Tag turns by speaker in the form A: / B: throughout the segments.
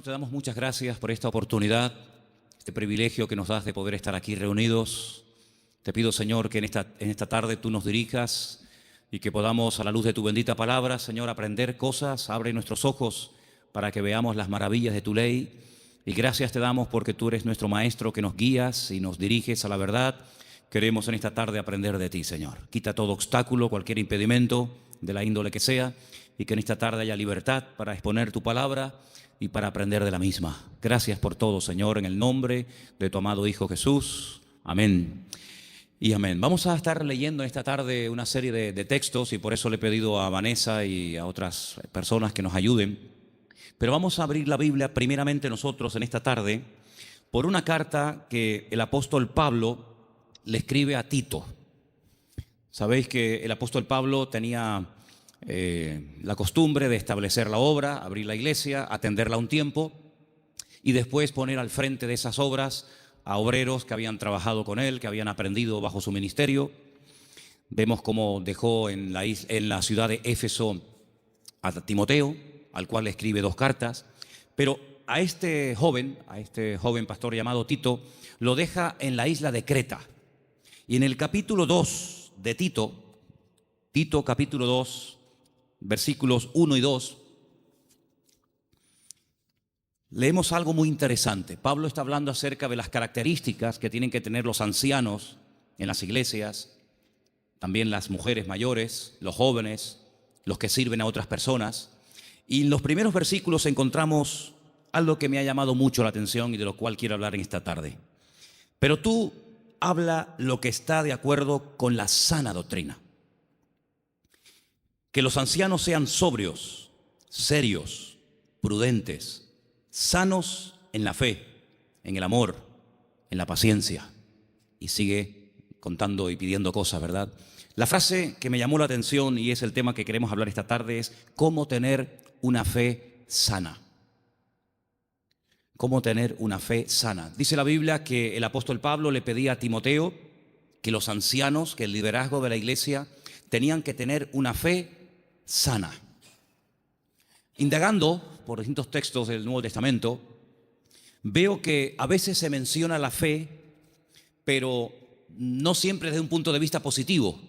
A: Te damos muchas gracias por esta oportunidad, este privilegio que nos das de poder estar aquí reunidos. Te pido, Señor, que en esta tarde tú nos dirijas y que podamos, a la luz de tu bendita palabra, Señor, aprender cosas. Abre nuestros ojos para que veamos las maravillas de tu ley. Y gracias te damos porque tú eres nuestro Maestro, que nos guías y nos diriges a la verdad. Queremos en esta tarde aprender de ti, Señor. Quita todo obstáculo, cualquier impedimento, de la índole que sea, y que en esta tarde haya libertad para exponer tu palabra y para aprender de la misma. Gracias por todo, Señor, en el nombre de tu amado Hijo Jesús. Amén y amén. Vamos a estar leyendo en esta tarde una serie de textos, y por eso le he pedido a Vanessa y a otras personas que nos ayuden. Pero vamos a abrir la Biblia primeramente nosotros en esta tarde por una carta que el apóstol Pablo le escribe a Tito. Sabéis que el apóstol Pablo tenía la costumbre de establecer la obra, abrir la iglesia, atenderla un tiempo y después poner al frente de esas obras a obreros que habían trabajado con él, que habían aprendido bajo su ministerio. Vemos cómo dejó en la ciudad de Éfeso a Timoteo, al cual le escribe 2 cartas, pero a este joven pastor llamado Tito, lo deja en la isla de Creta. Y en el capítulo 2 de Tito capítulo 2, versículos 1 y 2, leemos algo muy interesante. Pablo está hablando acerca de las características que tienen que tener los ancianos en las iglesias, también las mujeres mayores, los jóvenes, los que sirven a otras personas. Y en los primeros versículos encontramos algo que me ha llamado mucho la atención y de lo cual quiero hablar en esta tarde. Pero tú habla lo que está de acuerdo con la sana doctrina. Que los ancianos sean sobrios, serios, prudentes, sanos en la fe, en el amor, en la paciencia. Y sigue contando y pidiendo cosas, ¿verdad? La frase que me llamó la atención, y es el tema que queremos hablar esta tarde, es cómo tener una fe sana. Cómo tener una fe sana. Dice la Biblia que el apóstol Pablo le pedía a Timoteo que los ancianos, que el liderazgo de la iglesia, tenían que tener una fe sana. Indagando por distintos textos del Nuevo Testamento, veo que a veces se menciona la fe, pero no siempre desde un punto de vista positivo.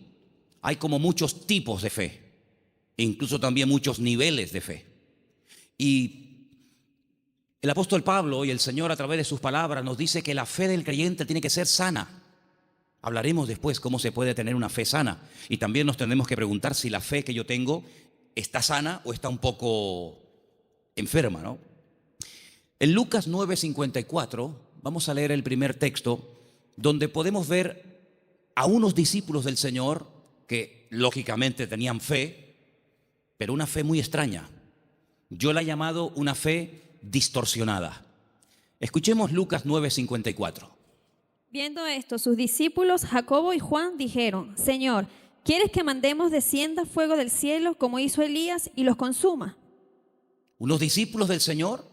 A: Hay como muchos tipos de fe, e incluso también muchos niveles de fe. Y el apóstol Pablo y el Señor, a través de sus palabras, nos dice que la fe del creyente tiene que ser sana. Hablaremos después cómo se puede tener una fe sana. Y también nos tendremos que preguntar si la fe que yo tengo está sana o está un poco enferma, ¿no? En Lucas 9:54 vamos a leer el primer texto, donde podemos ver a unos discípulos del Señor que lógicamente tenían fe, pero una fe muy extraña. Yo la he llamado una fe distorsionada. Escuchemos Lucas 9:54.
B: Viendo esto, sus discípulos Jacobo y Juan dijeron: Señor, ¿quieres que mandemos descienda fuego del cielo como hizo Elías y los consuma?
A: Unos discípulos del Señor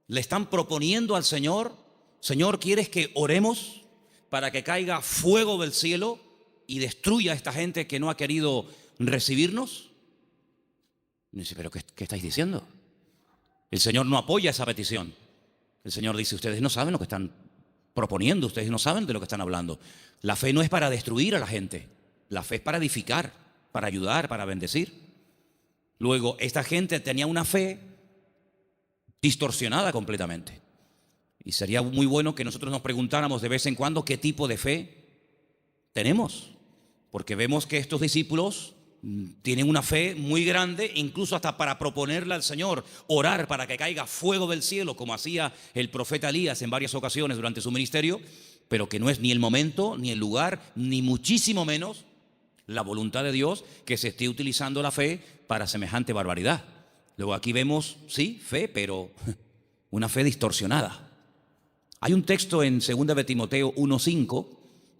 A: le están proponiendo al Señor: Señor, ¿quieres que oremos para que caiga fuego del cielo y destruya a esta gente que no ha querido recibirnos? Y dice: ¿pero qué estáis diciendo? El Señor no apoya esa petición. El Señor dice: ustedes no saben lo que están proponiendo, ustedes no saben de lo que están hablando. La fe no es para destruir a la gente, la fe es para edificar, para ayudar, para bendecir. Luego, esta gente tenía una fe distorsionada completamente. Y sería muy bueno que nosotros nos preguntáramos de vez en cuando qué tipo de fe tenemos. Porque vemos que estos discípulos tienen una fe muy grande, incluso hasta para proponerle al Señor orar para que caiga fuego del cielo, como hacía el profeta Elías en varias ocasiones durante su ministerio, pero que no es ni el momento, ni el lugar, ni muchísimo menos la voluntad de Dios que se esté utilizando la fe para semejante barbaridad. Luego aquí vemos, sí, fe, pero una fe distorsionada. Hay un texto en 2 de Timoteo 1:5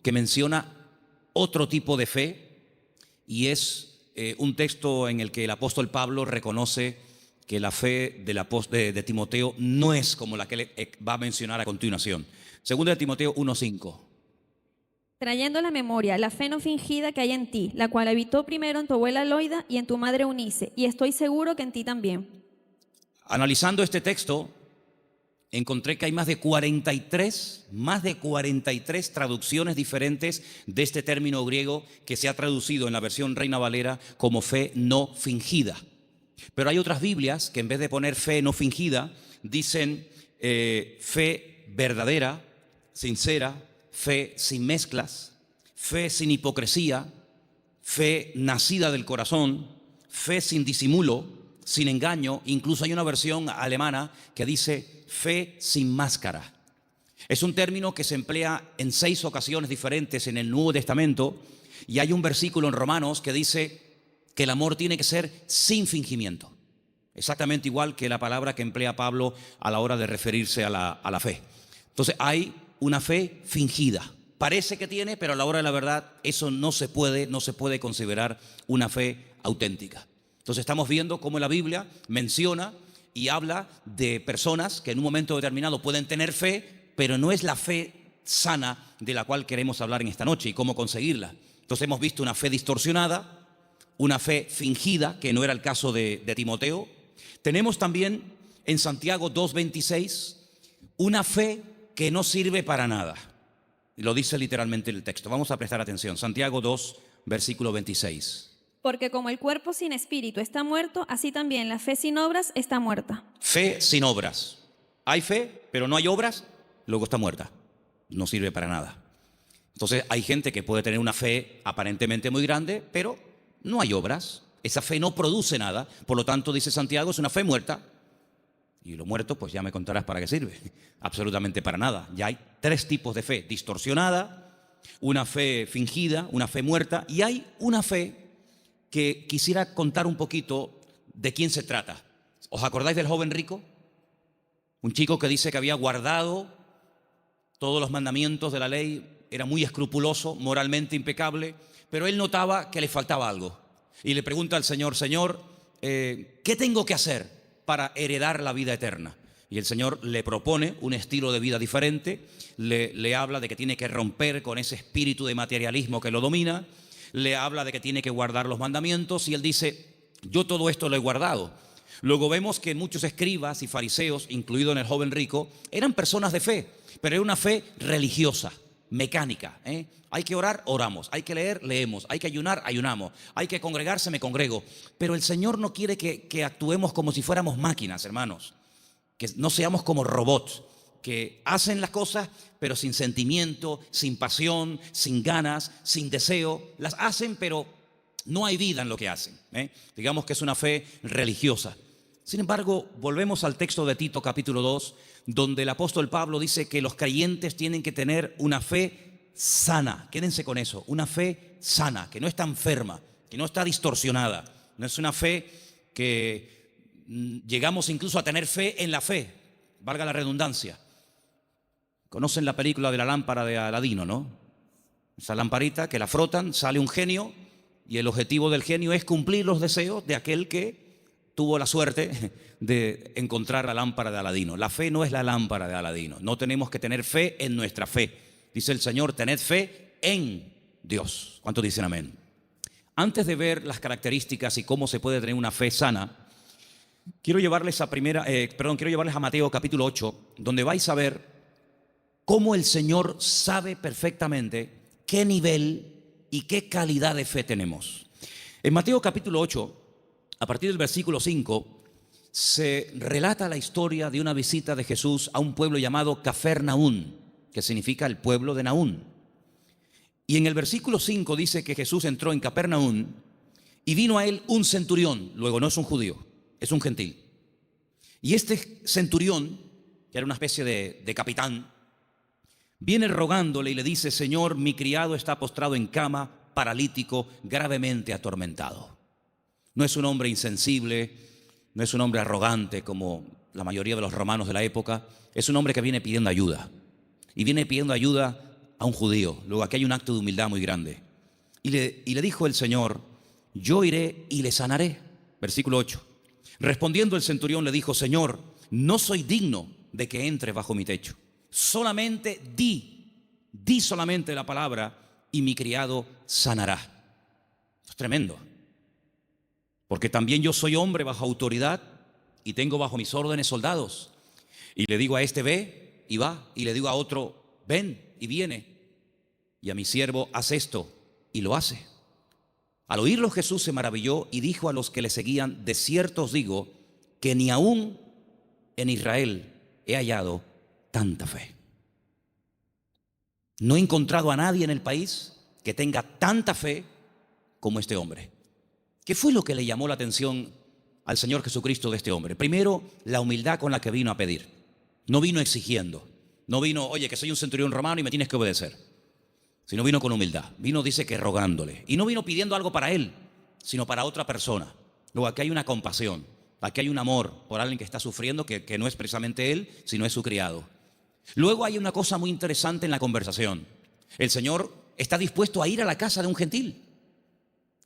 A: que menciona otro tipo de fe, y es un texto en el que el apóstol Pablo reconoce que la fe de Timoteo no es como la que él va a mencionar a continuación. 2 de Timoteo 1:5.
B: Trayendo a la memoria la fe no fingida que hay en ti, la cual habitó primero en tu abuela Loida y en tu madre Eunice, y estoy seguro que en ti también.
A: Analizando este texto, encontré que hay más de 43 traducciones diferentes de este término griego que se ha traducido en la versión Reina Valera como fe no fingida. Pero hay otras Biblias que en vez de poner fe no fingida, dicen fe verdadera, sincera, fe sin mezclas, fe sin hipocresía, fe nacida del corazón, fe sin disimulo, sin engaño. Incluso hay una versión alemana que dice fe sin máscara. Es un término que se emplea en 6 ocasiones diferentes en el Nuevo Testamento, y hay un versículo en Romanos que dice que el amor tiene que ser sin fingimiento. Exactamente igual que la palabra que emplea Pablo a la hora de referirse a la fe. Entonces hay una fe fingida. Parece que tiene, pero a la hora de la verdad eso no se puede considerar una fe auténtica. Entonces estamos viendo cómo la Biblia menciona y habla de personas que en un momento determinado pueden tener fe, pero no es la fe sana de la cual queremos hablar en esta noche y cómo conseguirla. Entonces hemos visto una fe distorsionada, una fe fingida, que no era el caso de Timoteo. Tenemos también en Santiago 2:26 una fe que no sirve para nada. Lo dice literalmente el texto. Vamos a prestar atención. Santiago 2, versículo 26.
B: Porque como el cuerpo sin espíritu está muerto, así también la fe sin obras está muerta.
A: Fe sin obras. Hay fe, pero no hay obras, luego está muerta. No sirve para nada. Entonces hay gente que puede tener una fe aparentemente muy grande, pero no hay obras. Esa fe no produce nada. Por lo tanto, dice Santiago, es una fe muerta. Y lo muerto, pues ya me contarás para qué sirve. Absolutamente para nada. Ya hay 3 tipos de fe: distorsionada, una fe fingida, una fe muerta, y hay una fe que quisiera contar un poquito de quién se trata. ¿Os acordáis del joven rico? Un chico que dice que había guardado todos los mandamientos de la ley, era muy escrupuloso, moralmente impecable, pero él notaba que le faltaba algo. Y le pregunta al Señor: Señor, ¿qué tengo que hacer para heredar la vida eterna? Y el Señor le propone un estilo de vida diferente, le habla de que tiene que romper con ese espíritu de materialismo que lo domina, le habla de que tiene que guardar los mandamientos, y él dice: yo todo esto lo he guardado. Luego vemos que muchos escribas y fariseos, incluido en el joven rico, eran personas de fe, pero era una fe religiosa, mecánica. Hay que orar, oramos. Hay que leer, leemos. Hay que ayunar, ayunamos. Hay que congregarse, me congrego. Pero el Señor no quiere que actuemos como si fuéramos máquinas, hermanos. Que no seamos como robots, que hacen las cosas, pero sin sentimiento, sin pasión, sin ganas, sin deseo. Las hacen, pero no hay vida en lo que hacen. Digamos que es una fe religiosa. Sin embargo, volvemos al texto de Tito capítulo 2, donde el apóstol Pablo dice que los creyentes tienen que tener una fe sana. Quédense con eso, una fe sana, que no está enferma, que no está distorsionada. No es una fe que llegamos incluso a tener fe en la fe, valga la redundancia. Conocen la película de la lámpara de Aladino, ¿no? Esa lamparita que la frotan, sale un genio, y el objetivo del genio es cumplir los deseos de aquel que tuvo la suerte de encontrar la lámpara de Aladino. La fe no es la lámpara de Aladino. No tenemos que tener fe en nuestra fe. Dice el Señor: tened fe en Dios. ¿Cuántos dicen amén? Antes de ver las características y cómo se puede tener una fe sana, quiero llevarles a Mateo capítulo 8, donde vais a ver cómo el Señor sabe perfectamente qué nivel y qué calidad de fe tenemos. En Mateo capítulo 8, a partir del versículo 5, se relata la historia de una visita de Jesús a un pueblo llamado Cafarnaún, que significa el pueblo de Naún. Y en el versículo 5 dice que Jesús entró en Cafarnaún y vino a él un centurión. Luego, no es un judío, es un gentil. Y este centurión, que era una especie de capitán, viene rogándole y le dice: Señor, mi criado está postrado en cama, paralítico, gravemente atormentado. No es un hombre insensible, no es un hombre arrogante como la mayoría de los romanos de la época. Es un hombre que viene pidiendo ayuda. Y viene pidiendo ayuda a un judío. Luego aquí hay un acto de humildad muy grande. Y le dijo el Señor: yo iré y le sanaré. Versículo 8. Respondiendo el centurión le dijo: Señor, no soy digno de que entre bajo mi techo. Solamente di solamente la palabra y mi criado sanará. Esto es tremendo. Porque también yo soy hombre bajo autoridad y tengo bajo mis órdenes soldados. Y le digo a este, ve, y va. Y le digo a otro, ven, y viene. Y a mi siervo, haz esto, y lo hace. Al oírlo Jesús se maravilló y dijo a los que le seguían, de cierto os digo, que ni aún en Israel he hallado tanta fe. No he encontrado a nadie en el país que tenga tanta fe como este hombre. ¿Qué fue lo que le llamó la atención al Señor Jesucristo de este hombre? Primero, la humildad con la que vino a pedir. No vino exigiendo. No vino, oye, que soy un centurión romano y me tienes que obedecer. Sino vino con humildad. Vino, dice, que rogándole. Y no vino pidiendo algo para él, sino para otra persona. Luego, aquí hay una compasión. Aquí hay un amor por alguien que está sufriendo, que no es precisamente él, sino es su criado. Luego hay una cosa muy interesante en la conversación. El Señor está dispuesto a ir a la casa de un gentil.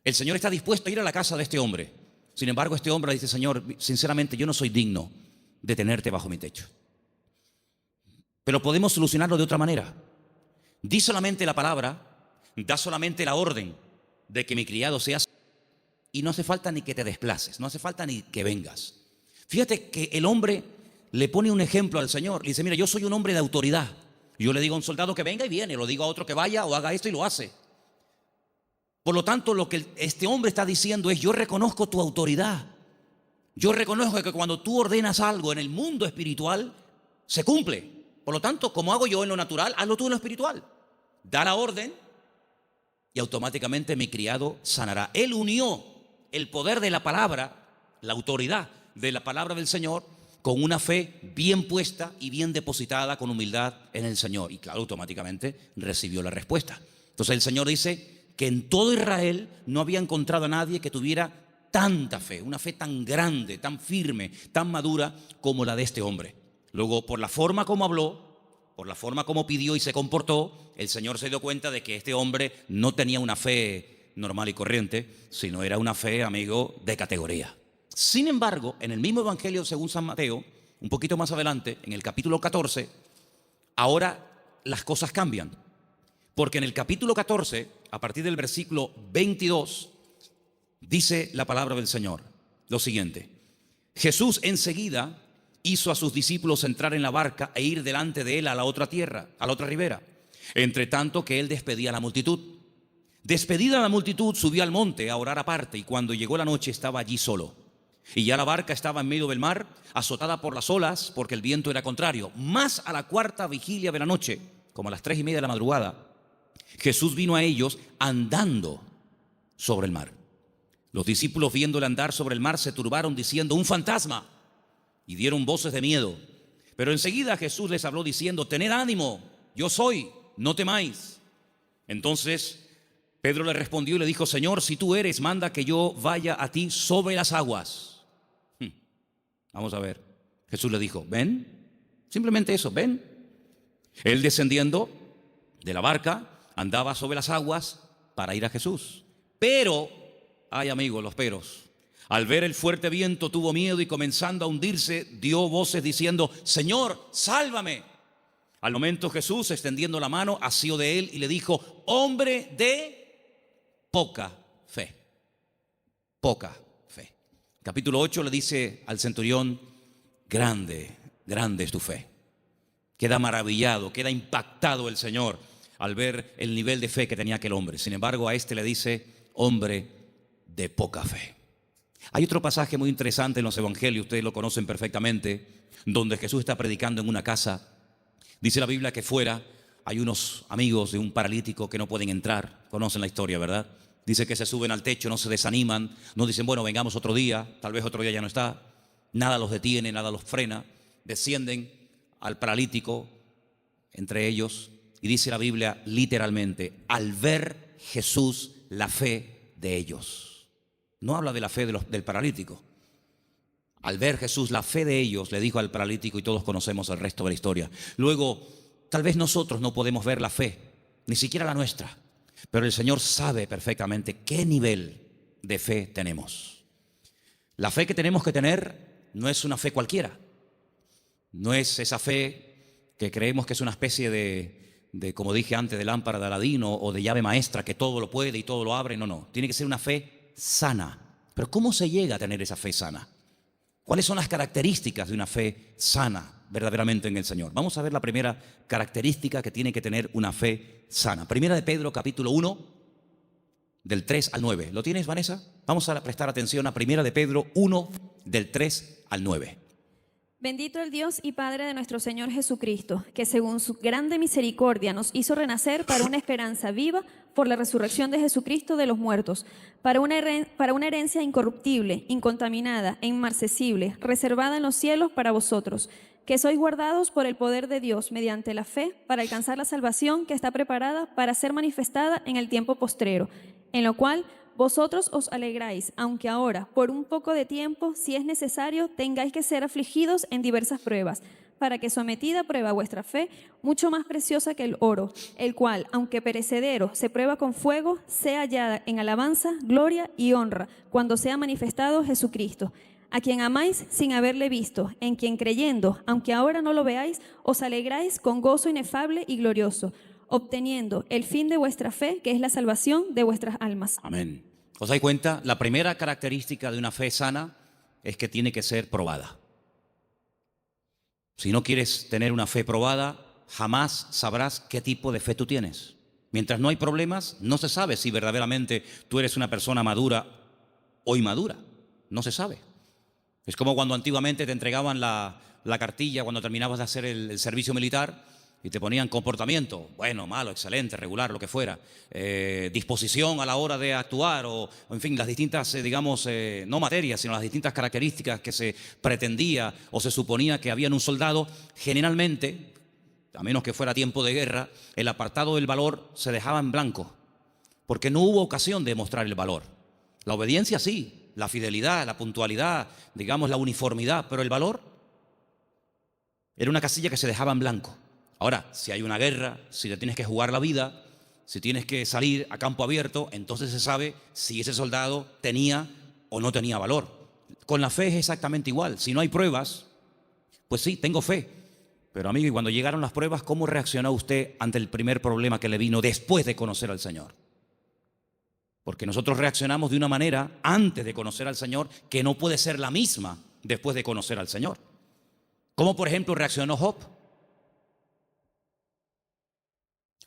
A: El Señor está dispuesto a ir a la casa de este hombre. Sin embargo, este hombre dice, Señor, sinceramente yo no soy digno de tenerte bajo mi techo. Pero podemos solucionarlo de otra manera. Di solamente la palabra, da solamente la orden de que mi criado sea, y no hace falta ni que te desplaces, no hace falta ni que vengas. Fíjate que el hombre le pone un ejemplo al Señor. Le dice, mira, yo soy un hombre de autoridad. Yo le digo a un soldado que venga y viene, lo digo a otro que vaya o haga esto y lo hace. Por lo tanto, lo que este hombre está diciendo es, yo reconozco tu autoridad. Yo reconozco que cuando tú ordenas algo en el mundo espiritual, se cumple. Por lo tanto, como hago yo en lo natural, hazlo tú en lo espiritual. Da la orden y automáticamente mi criado sanará. Él unió el poder de la palabra, la autoridad de la palabra del Señor, con una fe bien puesta y bien depositada con humildad en el Señor. Y claro, automáticamente recibió la respuesta. Entonces el Señor dice que en todo Israel no había encontrado a nadie que tuviera tanta fe, una fe tan grande, tan firme, tan madura como la de este hombre. Luego, por la forma como habló, por la forma como pidió y se comportó, el Señor se dio cuenta de que este hombre no tenía una fe normal y corriente, sino era una fe, amigo, de categoría. Sin embargo, en el mismo Evangelio según San Mateo, un poquito más adelante, en el capítulo 14, ahora las cosas cambian. Porque en el capítulo 14, a partir del versículo 22, dice la palabra del Señor lo siguiente: Jesús enseguida hizo a sus discípulos entrar en la barca e ir delante de él a la otra tierra, a la otra ribera, entre tanto que él despedía a la multitud. Despedida la multitud, subió al monte a orar aparte, y cuando llegó la noche estaba allí solo. Y ya la barca estaba en medio del mar, azotada por las olas, porque el viento era contrario. Más a la cuarta vigilia de la noche, como a las 3:30 de la madrugada, Jesús vino a ellos andando sobre el mar. Los discípulos, viéndole andar sobre el mar, se turbaron diciendo, un fantasma, y dieron voces de miedo. Pero enseguida Jesús les habló diciendo, tened ánimo, yo soy, no temáis. Entonces Pedro le respondió y le dijo, Señor, si tú eres, manda que yo vaya a ti sobre las aguas. Vamos a ver. Jesús le dijo, ven, simplemente eso, ven. Él, descendiendo de la barca, andaba sobre las aguas para ir a Jesús. Pero, ay amigos, los peros. Al ver el fuerte viento tuvo miedo y, comenzando a hundirse, dio voces diciendo, Señor, sálvame. Al momento Jesús, extendiendo la mano, asió de él y le dijo, hombre de poca fe. Poca fe. Capítulo 8 le dice al centurión, grande, grande es tu fe. Queda maravillado, queda impactado el Señor al ver el nivel de fe que tenía aquel hombre. Sin embargo, a este le dice, hombre de poca fe. Hay otro pasaje muy interesante en los evangelios, ustedes lo conocen perfectamente, donde Jesús está predicando en una casa. Dice la Biblia que fuera hay unos amigos de un paralítico que no pueden entrar. Conocen la historia, ¿verdad? Dice que se suben al techo, no se desaniman, no dicen, bueno, vengamos otro día, tal vez otro día ya no está. Nada los detiene, nada los frena. Descienden al paralítico entre ellos y dice la Biblia literalmente, al ver Jesús la fe de ellos. No habla de la fe del paralítico. Al ver Jesús la fe de ellos, le dijo al paralítico, y todos conocemos el resto de la historia. Luego, tal vez nosotros no podemos ver la fe, ni siquiera la nuestra, pero el Señor sabe perfectamente qué nivel de fe tenemos. La fe que tenemos que tener no es una fe cualquiera. No es esa fe que creemos que es una especie de como dije antes, de lámpara de Aladino o de llave maestra que todo lo puede y todo lo abre. No, no. Tiene que ser una fe sana. Pero ¿cómo se llega a tener esa fe sana? ¿Cuáles son las características de una fe sana verdaderamente en el Señor? Vamos a ver la primera característica que tiene que tener una fe sana. Primera de Pedro, capítulo 1, del 3 al 9. ¿Lo tienes, Vanessa? Vamos a prestar atención a Primera de Pedro 1, del 3 al 9.
B: Bendito el Dios y Padre de nuestro Señor Jesucristo, que según su grande misericordia nos hizo renacer para una esperanza viva por la resurrección de Jesucristo de los muertos, para una herencia incorruptible, incontaminada e inmarcesible, reservada en los cielos para vosotros, que sois guardados por el poder de Dios mediante la fe para alcanzar la salvación que está preparada para ser manifestada en el tiempo postrero, en lo cual vosotros os alegráis, aunque ahora, por un poco de tiempo, si es necesario, tengáis que ser afligidos en diversas pruebas, para que sometida a prueba vuestra fe, mucho más preciosa que el oro, el cual, aunque perecedero, se prueba con fuego, sea hallada en alabanza, gloria y honra, cuando sea manifestado Jesucristo, a quien amáis sin haberle visto, en quien creyendo, aunque ahora no lo veáis, os alegráis con gozo inefable y glorioso, obteniendo el fin de vuestra fe, que es la salvación de vuestras almas.
A: Amén. ¿Os dais cuenta? La primera característica de una fe sana es que tiene que ser probada. Si no quieres tener una fe probada, jamás sabrás qué tipo de fe tú tienes. Mientras no hay problemas, no se sabe si verdaderamente tú eres una persona madura o inmadura. No se sabe. Es como cuando antiguamente te entregaban la cartilla cuando terminabas de hacer el servicio militar y te ponían comportamiento, bueno, malo, excelente, regular, lo que fuera, disposición a la hora de actuar o en fin, las distintas, digamos, no materias, sino las distintas características que se pretendía o se suponía que había en un soldado. Generalmente, a menos que fuera tiempo de guerra, el apartado del valor se dejaba en blanco, porque no hubo ocasión de mostrar el valor. La obediencia sí, la fidelidad, la puntualidad, digamos la uniformidad, pero el valor era una casilla que se dejaba en blanco. Ahora, si hay una guerra, si te tienes que jugar la vida, si tienes que salir a campo abierto, entonces se sabe si ese soldado tenía o no tenía valor. Con la fe es exactamente igual. Si no hay pruebas, pues sí, tengo fe. Pero amigo, y cuando llegaron las pruebas, ¿cómo reaccionó usted ante el primer problema que le vino después de conocer al Señor? Porque nosotros reaccionamos de una manera antes de conocer al Señor que no puede ser la misma después de conocer al Señor. ¿Cómo, por ejemplo, reaccionó Job?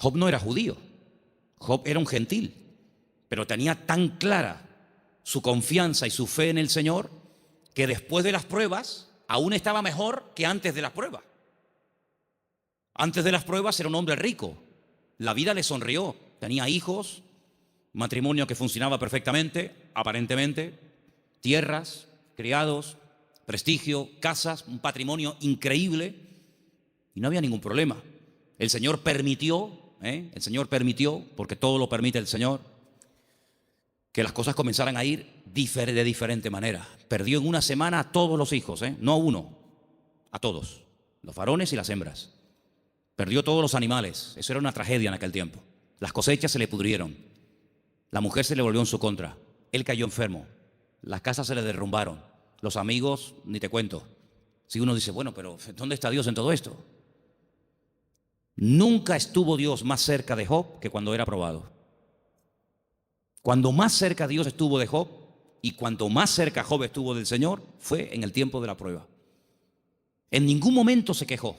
A: Job no era judío, Job era un gentil, pero tenía tan clara su confianza y su fe en el Señor que después de las pruebas aún estaba mejor que antes de las pruebas. Antes de las pruebas era un hombre rico, la vida le sonrió, tenía hijos, matrimonio que funcionaba perfectamente, aparentemente, tierras, criados, prestigio, casas, un patrimonio increíble y no había ningún problema. El Señor permitió, porque todo lo permite el Señor, que las cosas comenzaran a ir de diferente manera. Perdió en una semana a todos los hijos, no a uno, a todos, los varones y las hembras. Perdió todos los animales, eso era una tragedia en aquel tiempo. Las cosechas se le pudrieron, la mujer se le volvió en su contra, él cayó enfermo, las casas se le derrumbaron, los amigos, ni te cuento. Si uno dice, bueno, pero ¿dónde está Dios en todo esto? Nunca estuvo Dios más cerca de Job que cuando era probado. Cuando más cerca Dios estuvo de Job y cuanto más cerca Job estuvo del Señor fue en el tiempo de la prueba. En ningún momento se quejó.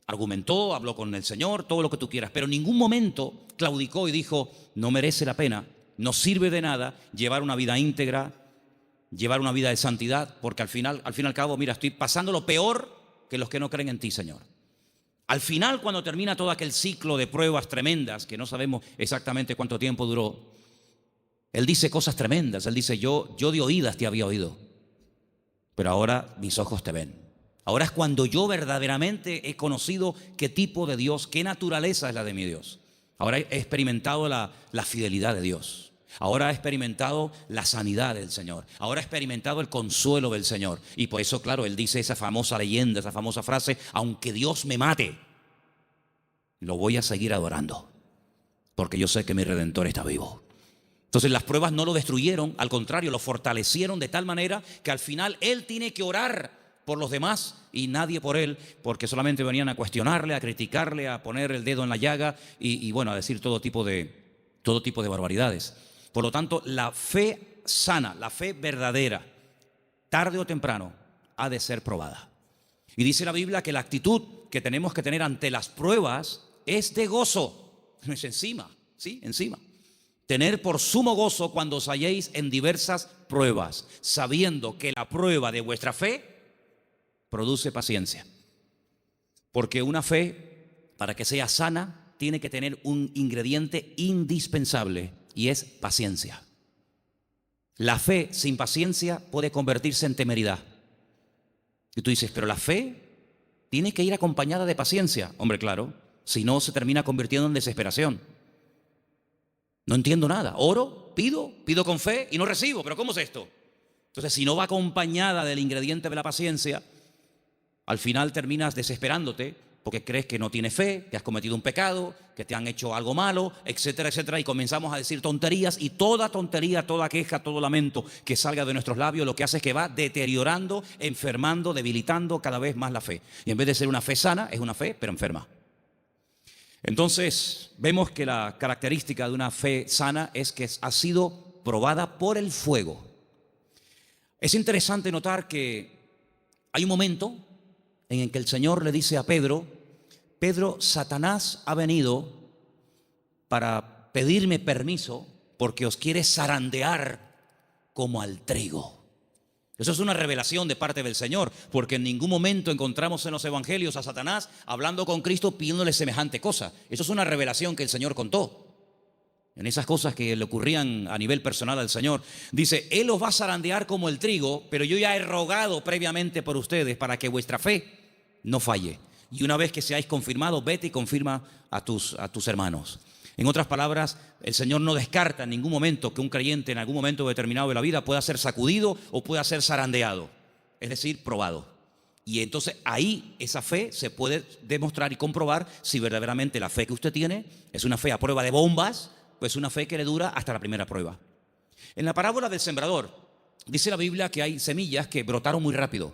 A: Argumentó, habló con el Señor, todo lo que tú quieras, pero en ningún momento claudicó y dijo, no merece la pena, no sirve de nada llevar una vida íntegra, llevar una vida de santidad, porque al fin y al cabo, mira, estoy pasando lo peor que los que no creen en ti, Señor. Al final, cuando termina todo aquel ciclo de pruebas tremendas, que no sabemos exactamente cuánto tiempo duró, él dice cosas tremendas. Él dice, yo de oídas te había oído, pero ahora mis ojos te ven. Ahora es cuando yo verdaderamente he conocido qué tipo de Dios, qué naturaleza es la de mi Dios. Ahora he experimentado la fidelidad de Dios. Ahora he experimentado la sanidad del Señor. Ahora he experimentado el consuelo del Señor. Y por eso, claro, él dice esa famosa leyenda, esa famosa frase, aunque Dios me mate, lo voy a seguir adorando, porque yo sé que mi Redentor está vivo. Entonces las pruebas no lo destruyeron, al contrario, lo fortalecieron de tal manera que al final él tiene que orar por los demás y nadie por él, porque solamente venían a cuestionarle, a criticarle, a poner el dedo en la llaga y bueno, a decir todo tipo de barbaridades. Por lo tanto, la fe sana, la fe verdadera, tarde o temprano, ha de ser probada. Y dice la Biblia que la actitud que tenemos que tener ante las pruebas es de gozo. No es encima, ¿sí? Encima. Tener por sumo gozo cuando os halléis en diversas pruebas, sabiendo que la prueba de vuestra fe produce paciencia. Porque una fe, para que sea sana, tiene que tener un ingrediente indispensable y es paciencia. La fe sin paciencia puede convertirse en temeridad. Y tú dices, pero la fe tiene que ir acompañada de paciencia. Hombre, claro, si no se termina convirtiendo en desesperación. No entiendo nada. Oro, pido con fe y no recibo. ¿Pero cómo es esto? Entonces, si no va acompañada del ingrediente de la paciencia, al final terminas desesperándote porque crees que no tienes fe, que has cometido un pecado, que te han hecho algo malo, etcétera, etcétera. Y comenzamos a decir tonterías y toda tontería, toda queja, todo lamento que salga de nuestros labios lo que hace es que va deteriorando, enfermando, debilitando cada vez más la fe. Y en vez de ser una fe sana, es una fe pero enferma. Entonces, vemos que la característica de una fe sana es que ha sido probada por el fuego. Es interesante notar que hay un momento en el que el Señor le dice a Pedro, Pedro, Satanás ha venido para pedirme permiso porque os quiere zarandear como al trigo. Eso es una revelación de parte del Señor, porque en ningún momento encontramos en los evangelios a Satanás hablando con Cristo pidiéndole semejante cosa. Eso es una revelación que el Señor contó. En esas cosas que le ocurrían a nivel personal al Señor, dice, Él os va a zarandear como el trigo, pero yo ya he rogado previamente por ustedes para que vuestra fe no falle. Y una vez que seáis confirmados, vete y confirma a tus hermanos. En otras palabras, el Señor no descarta en ningún momento que un creyente en algún momento determinado de la vida pueda ser sacudido o pueda ser zarandeado, es decir, probado. Y entonces ahí esa fe se puede demostrar y comprobar si verdaderamente la fe que usted tiene es una fe a prueba de bombas, pues una fe que le dura hasta la primera prueba. En la parábola del sembrador, dice la Biblia que hay semillas que brotaron muy rápido,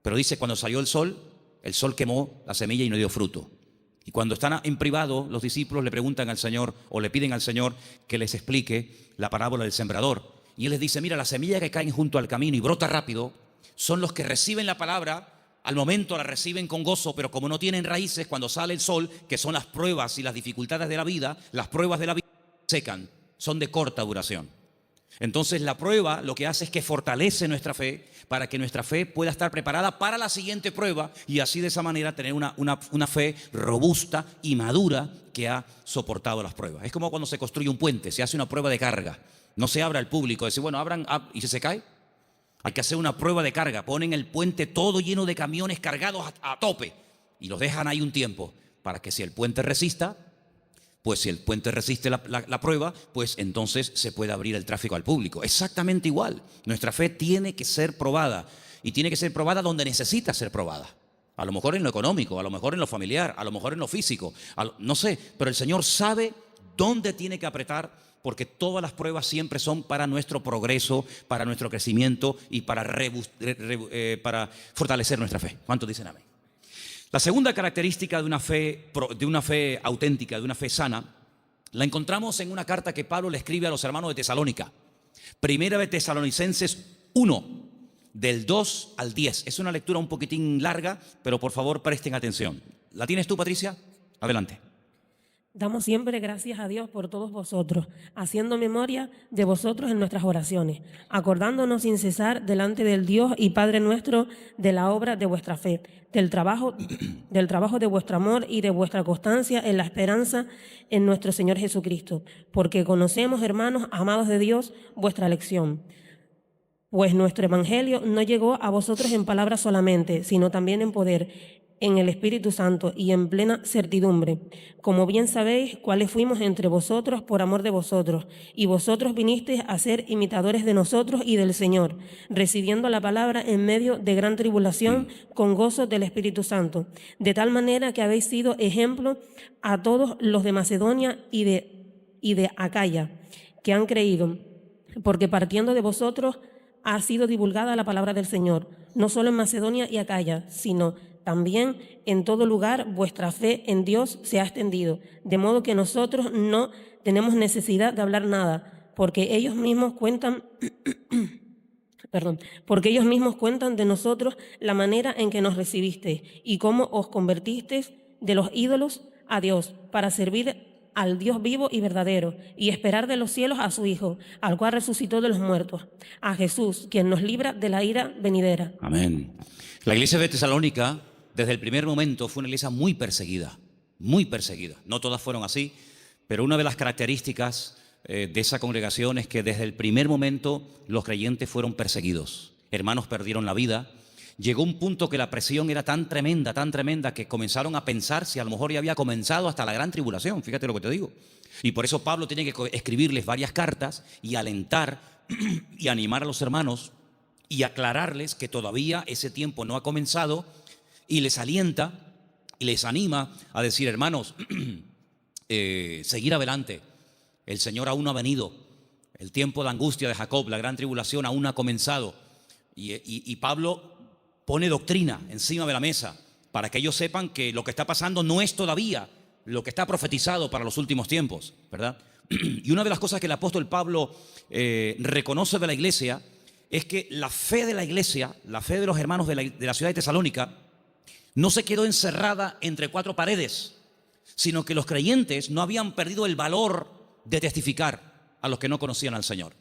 A: pero dice cuando salió el sol quemó la semilla y no dio fruto. Y cuando están en privado, los discípulos le preguntan al Señor o le piden al Señor que les explique la parábola del sembrador. Y Él les dice, mira, las semillas que caen junto al camino y brota rápido son los que reciben la palabra, al momento la reciben con gozo, pero como no tienen raíces, cuando sale el sol, que son las pruebas y las dificultades de la vida, las pruebas de la vida secan, son de corta duración. Entonces la prueba lo que hace es que fortalece nuestra fe para que nuestra fe pueda estar preparada para la siguiente prueba y así de esa manera tener una fe robusta y madura que ha soportado las pruebas. Es como cuando se construye un puente, se hace una prueba de carga. No se abre al público, decir, bueno, abran y se cae. Hay que hacer una prueba de carga. Ponen el puente todo lleno de camiones cargados a tope y los dejan ahí un tiempo para que si el puente resista, pues si el puente resiste la prueba, pues entonces se puede abrir el tráfico al público. Exactamente igual. Nuestra fe tiene que ser probada y tiene que ser probada donde necesita ser probada. A lo mejor en lo económico, a lo mejor en lo familiar, a lo mejor en lo físico, no sé, pero el Señor sabe dónde tiene que apretar porque todas las pruebas siempre son para nuestro progreso, para nuestro crecimiento y para fortalecer nuestra fe. ¿Cuántos dicen amén? La segunda característica de una fe auténtica, de una fe sana, la encontramos en una carta que Pablo le escribe a los hermanos de Tesalónica. Primera de Tesalonicenses 1, del 2 al 10. Es una lectura un poquitín larga, pero por favor presten atención. ¿La tienes tú, Patricia? Adelante.
C: Damos siempre gracias a Dios por todos vosotros, haciendo memoria de vosotros en nuestras oraciones, acordándonos sin cesar delante del Dios y Padre nuestro de la obra de vuestra fe, del trabajo de vuestro amor y de vuestra constancia en la esperanza en nuestro Señor Jesucristo, porque conocemos, hermanos amados de Dios, vuestra elección. Pues nuestro evangelio no llegó a vosotros en palabras solamente, sino también en poder, en el Espíritu Santo y en plena certidumbre. Como bien sabéis, cuáles fuimos entre vosotros por amor de vosotros, y vosotros vinisteis a ser imitadores de nosotros y del Señor, recibiendo la palabra en medio de gran tribulación con gozo del Espíritu Santo, de tal manera que habéis sido ejemplo a todos los de Macedonia y de Acaya, que han creído, porque partiendo de vosotros ha sido divulgada la palabra del Señor, no solo en Macedonia y Acaya, sino también en todo lugar vuestra fe en Dios se ha extendido, de modo que nosotros no tenemos necesidad de hablar nada, porque ellos mismos cuentan porque ellos mismos cuentan de nosotros la manera en que nos recibisteis y cómo os convertisteis de los ídolos a Dios para servir al Dios vivo y verdadero y esperar de los cielos a su Hijo, al cual resucitó de los muertos, a Jesús, quien nos libra de la ira venidera.
A: Amén. La iglesia de Tesalónica, desde el primer momento, fue una iglesia muy perseguida, muy perseguida. No todas fueron así, pero una de las características de esa congregación es que desde el primer momento los creyentes fueron perseguidos. Hermanos perdieron la vida. Llegó un punto que la presión era tan tremenda, que comenzaron a pensar si a lo mejor ya había comenzado hasta la gran tribulación. Fíjate lo que te digo. Y por eso Pablo tiene que escribirles varias cartas y alentar y animar a los hermanos y aclararles que todavía ese tiempo no ha comenzado, y les alienta y les anima a decir: hermanos, seguir adelante. El Señor aún no ha venido. El tiempo de angustia de Jacob, la gran tribulación, aún no ha comenzado. Y Pablo pone doctrina encima de la mesa para que ellos sepan que lo que está pasando no es todavía lo que está profetizado para los últimos tiempos, ¿verdad? Y una de las cosas que el apóstol Pablo reconoce de la iglesia es que la fe de la iglesia, la fe de los hermanos de la ciudad de Tesalónica, no se quedó encerrada entre cuatro paredes, sino que los creyentes no habían perdido el valor de testificar a los que no conocían al Señor.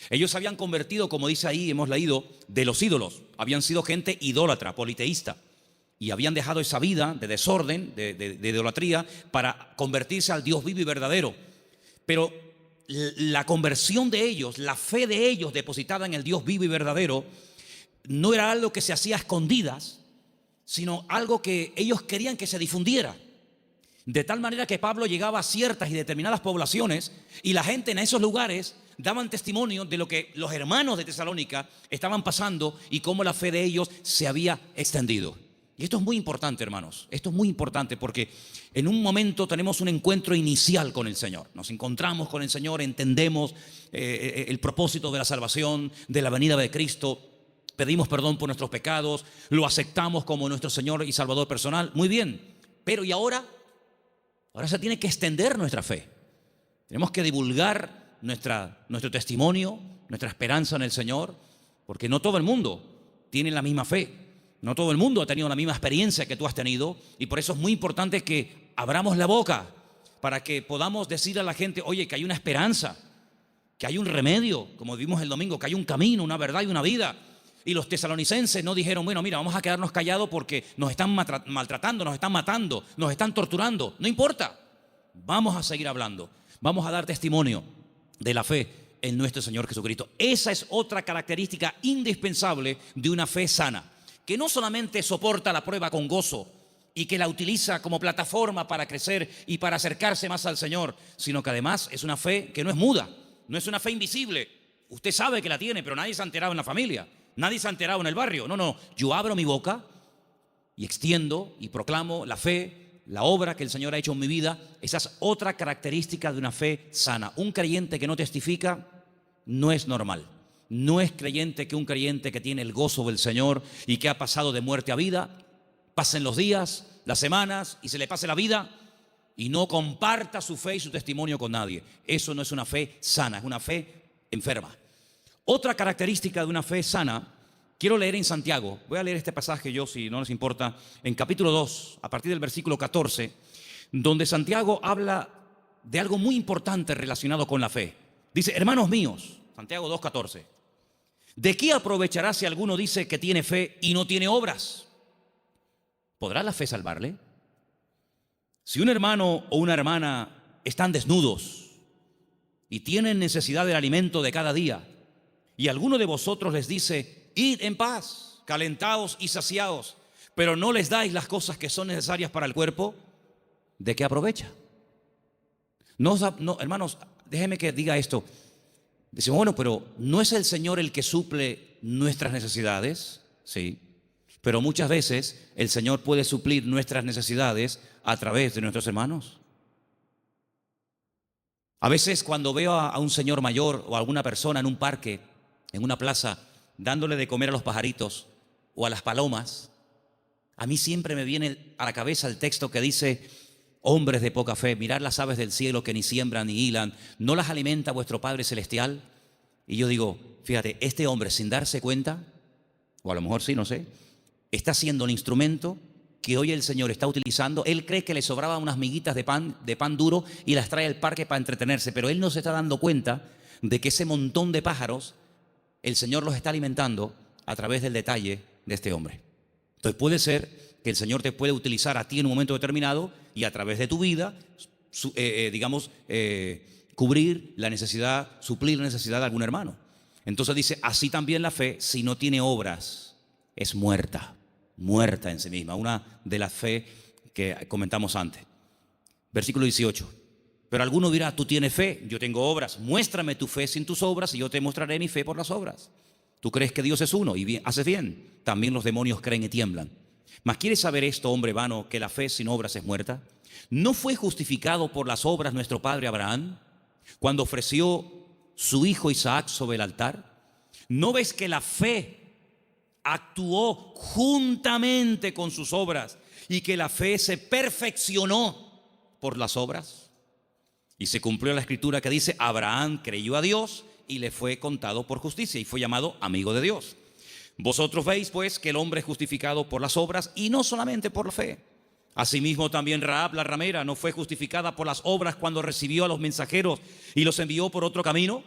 A: Ellos se habían convertido, como dice ahí, hemos leído, de los ídolos. Habían sido gente idólatra, politeísta, y habían dejado esa vida de desorden, de idolatría, para convertirse al Dios vivo y verdadero. Pero la conversión de ellos, la fe de ellos depositada en el Dios vivo y verdadero, no era algo que se hacía a escondidas, sino algo que ellos querían que se difundiera. De tal manera que Pablo llegaba a ciertas y determinadas poblaciones y la gente en esos lugares daban testimonio de lo que los hermanos de Tesalónica estaban pasando y cómo la fe de ellos se había extendido. Y esto es muy importante, hermanos. Esto es muy importante porque en un momento tenemos un encuentro inicial con el Señor. Nos encontramos con el Señor, entendemos el propósito de la salvación, de la venida de Cristo. Pedimos perdón por nuestros pecados, lo aceptamos como nuestro Señor y Salvador personal. Muy bien, pero ¿y ahora? Ahora se tiene que extender nuestra fe. Tenemos que divulgar nuestro testimonio, nuestra esperanza en el Señor, porque no todo el mundo tiene la misma fe. No todo el mundo ha tenido la misma experiencia que tú has tenido, y por eso es muy importante que abramos la boca para que podamos decir a la gente: oye, que hay una esperanza, que hay un remedio, como vimos el domingo, que hay un camino, una verdad y una vida. Y los tesalonicenses no dijeron: bueno, mira, vamos a quedarnos callados porque nos están maltratando, nos están matando, nos están torturando. No importa, vamos a seguir hablando, vamos a dar testimonio de la fe en nuestro Señor Jesucristo. Esa es otra característica indispensable de una fe sana, que no solamente soporta la prueba con gozo y que la utiliza como plataforma para crecer y para acercarse más al Señor, sino que además es una fe que no es muda, no es una fe invisible. Usted sabe que la tiene, pero nadie se ha enterado en la familia. Nadie se ha enterado en el barrio. No, yo abro mi boca y extiendo y proclamo la fe, la obra que el Señor ha hecho en mi vida. Esa es otra característica de una fe sana. Un creyente que no testifica no es normal. No es creyente que un creyente que tiene el gozo del Señor y que ha pasado de muerte a vida, pasen los días, las semanas y se le pase la vida y no comparta su fe y su testimonio con nadie. Eso no es una fe sana, es una fe enferma. Otra característica de una fe sana, quiero leer en Santiago. Voy a leer este pasaje yo, si no les importa, en capítulo 2, a partir del versículo 14, donde Santiago habla de algo muy importante relacionado con la fe. Dice: hermanos míos, Santiago 2:14, ¿de qué aprovechará si alguno dice que tiene fe y no tiene obras? ¿Podrá la fe salvarle? Si un hermano o una hermana están desnudos y tienen necesidad del alimento de cada día, y alguno de vosotros les dice: id en paz, calentaos y saciaos, pero no les dais las cosas que son necesarias para el cuerpo, ¿de qué aprovecha? No, hermanos, déjenme que diga esto. Decimos: bueno, pero ¿no es el Señor el que suple nuestras necesidades? Sí, pero muchas veces el Señor puede suplir nuestras necesidades a través de nuestros hermanos. A veces cuando veo a un señor mayor o a alguna persona en un parque, en una plaza, dándole de comer a los pajaritos o a las palomas, a mí siempre me viene a la cabeza el texto que dice: hombres de poca fe, mirad las aves del cielo que ni siembran ni hilan, ¿no las alimenta vuestro Padre Celestial? Y yo digo: fíjate, este hombre sin darse cuenta, o a lo mejor sí, no sé, está siendo un instrumento que hoy el Señor está utilizando. Él cree que le sobraban unas miguitas de pan duro y las trae al parque para entretenerse, pero él no se está dando cuenta de que ese montón de pájaros, el Señor los está alimentando a través del detalle de este hombre. Entonces puede ser que el Señor te puede utilizar a ti en un momento determinado y a través de tu vida, cubrir la necesidad, suplir la necesidad de algún hermano. Entonces dice, así también la fe, si no tiene obras, es muerta en sí misma. Una de las fe que comentamos antes. Versículo 18. Pero alguno dirá, tú tienes fe, yo tengo obras. Muéstrame tu fe sin tus obras y yo te mostraré mi fe por las obras. Tú crees que Dios es uno y bien, haces bien. También los demonios creen y tiemblan. Mas ¿quieres saber esto, hombre vano, que la fe sin obras es muerta? ¿No fue justificado por las obras nuestro padre Abraham cuando ofreció su hijo Isaac sobre el altar? ¿No ves que la fe actuó juntamente con sus obras y que la fe se perfeccionó por las obras? Y se cumplió la escritura que dice, Abraham creyó a Dios y le fue contado por justicia y fue llamado amigo de Dios. Vosotros veis pues que el hombre es justificado por las obras y no solamente por la fe. Asimismo también Rahab la ramera no fue justificada por las obras cuando recibió a los mensajeros y los envió por otro camino,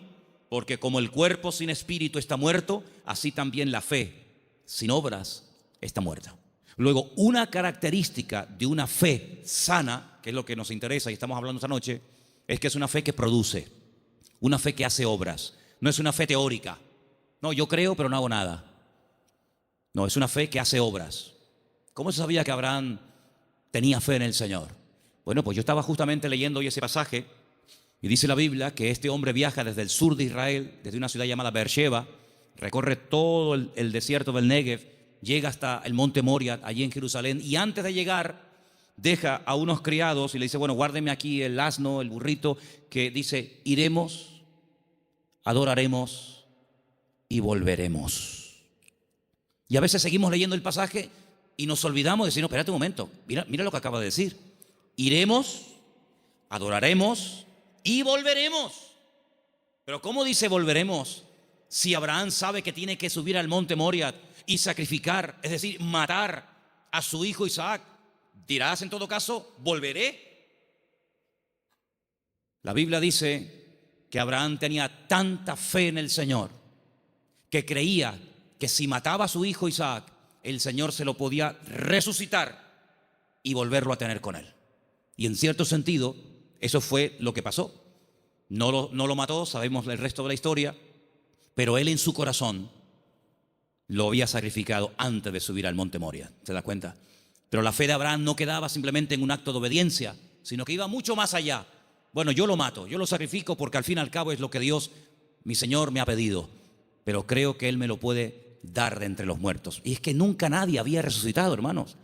A: porque como el cuerpo sin espíritu está muerto, así también la fe sin obras está muerta. Luego, una característica de una fe sana, que es lo que nos interesa y estamos hablando esta noche, es que es una fe que produce, una fe que hace obras. No es una fe teórica. No, yo creo pero no hago nada. No, es una fe que hace obras. ¿Cómo se sabía que Abraham tenía fe en el Señor? Bueno, pues yo estaba justamente leyendo hoy ese pasaje y dice la Biblia que este hombre viaja desde el sur de Israel, desde una ciudad llamada Beersheba, recorre todo el desierto del Negev, llega hasta el monte Moria, allí en Jerusalén, y antes de llegar deja a unos criados y le dice, bueno, guárdeme aquí el asno, el burrito, que dice, iremos, adoraremos y volveremos. Y a veces seguimos leyendo el pasaje y nos olvidamos de decir, no, espérate un momento, mira lo que acaba de decir. Iremos, adoraremos y volveremos. Pero ¿cómo dice volveremos? Si Abraham sabe que tiene que subir al monte Moria y sacrificar, es decir, matar a su hijo Isaac, dirás en todo caso, volveré. La Biblia dice que Abraham tenía tanta fe en el Señor que creía que si mataba a su hijo Isaac, el Señor se lo podía resucitar y volverlo a tener con él. Y en cierto sentido, eso fue lo que pasó. No lo mató, sabemos el resto de la historia, pero él en su corazón lo había sacrificado antes de subir al monte Moria. ¿Se da cuenta? Pero la fe de Abraham no quedaba simplemente en un acto de obediencia, sino que iba mucho más allá. Bueno, yo lo mato, yo lo sacrifico porque al fin y al cabo es lo que Dios, mi Señor, me ha pedido. Pero creo que Él me lo puede dar de entre los muertos. Y es que nunca nadie había resucitado, hermanos.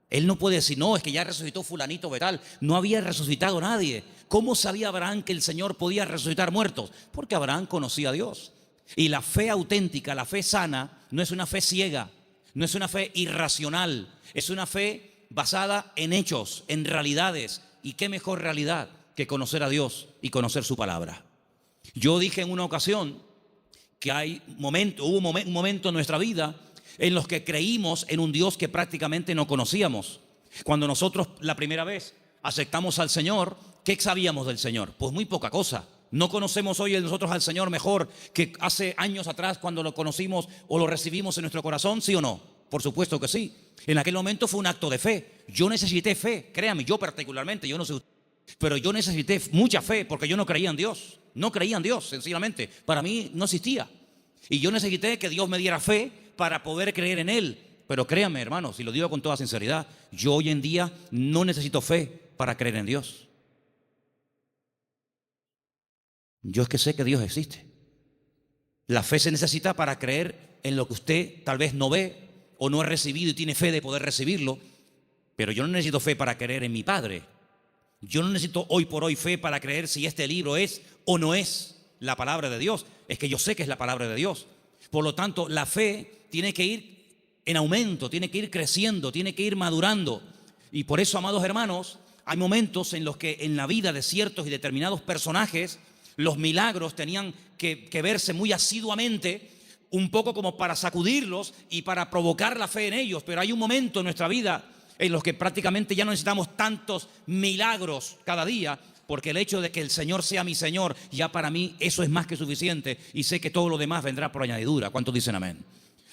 A: Él no puede decir, no, es que ya resucitó fulanito de tal. No había resucitado nadie. ¿Cómo sabía Abraham que el Señor podía resucitar muertos? Porque Abraham conocía a Dios. Y la fe auténtica, la fe sana, no es una fe ciega, no es una fe irracional, es una fe basada en hechos, en realidades. ¿Y qué mejor realidad que conocer a Dios y conocer su palabra? Yo dije en una ocasión que hubo un momento en nuestra vida en los que creímos en un Dios que prácticamente no conocíamos. Cuando nosotros la primera vez aceptamos al Señor, ¿qué sabíamos del Señor? Pues muy poca cosa. No conocemos hoy nosotros al Señor mejor que hace años atrás cuando lo conocimos o lo recibimos en nuestro corazón, ¿sí o no? Por supuesto que sí. En aquel momento fue un acto de fe. Yo necesité fe, créame, yo particularmente, yo no sé, pero yo necesité mucha fe porque yo no creía en Dios. No creía en Dios, sencillamente. Para mí no existía. Y yo necesité que Dios me diera fe para poder creer en Él. Pero créanme, hermanos, y lo digo con toda sinceridad, yo hoy en día no necesito fe para creer en Dios. Yo es que sé que Dios existe. La fe se necesita para creer en lo que usted tal vez no ve o no ha recibido y tiene fe de poder recibirlo. Pero yo no necesito fe para creer en mi Padre. Yo no necesito hoy por hoy fe para creer si este libro es o no es la palabra de Dios. Es que yo sé que es la palabra de Dios. Por lo tanto, la fe tiene que ir en aumento, tiene que ir creciendo, tiene que ir madurando. Y por eso, amados hermanos, hay momentos en los que en la vida de ciertos y determinados personajes Los milagros tenían que verse muy asiduamente, un poco como para sacudirlos y para provocar la fe en ellos. Pero hay un momento en nuestra vida en los que prácticamente ya no necesitamos tantos milagros cada día, porque el hecho de que el Señor sea mi Señor, ya para mí eso es más que suficiente, y sé que todo lo demás vendrá por añadidura. ¿Cuántos dicen amén?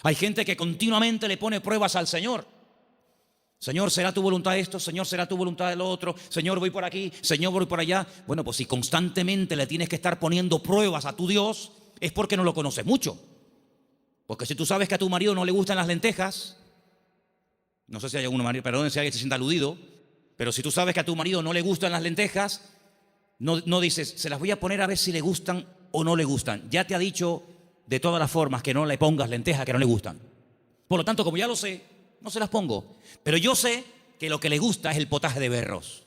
A: Hay gente que continuamente le pone pruebas al Señor. Señor, ¿será tu voluntad esto? Señor, ¿será tu voluntad lo otro? Señor, voy por aquí, Señor, voy por allá. Bueno, pues si constantemente le tienes que estar poniendo pruebas a tu Dios, es porque no lo conoces mucho. Porque si tú sabes que a tu marido no le gustan las lentejas, no sé si hay algún marido, perdón si alguien se sienta aludido, pero si tú sabes que a tu marido no le gustan las lentejas, no dices, se las voy a poner a ver si le gustan o no le gustan. Ya te ha dicho de todas las formas que no le pongas lentejas que no le gustan. Por lo tanto, como ya lo sé, no se las pongo. Pero yo sé que lo que le gusta es el potaje de berros.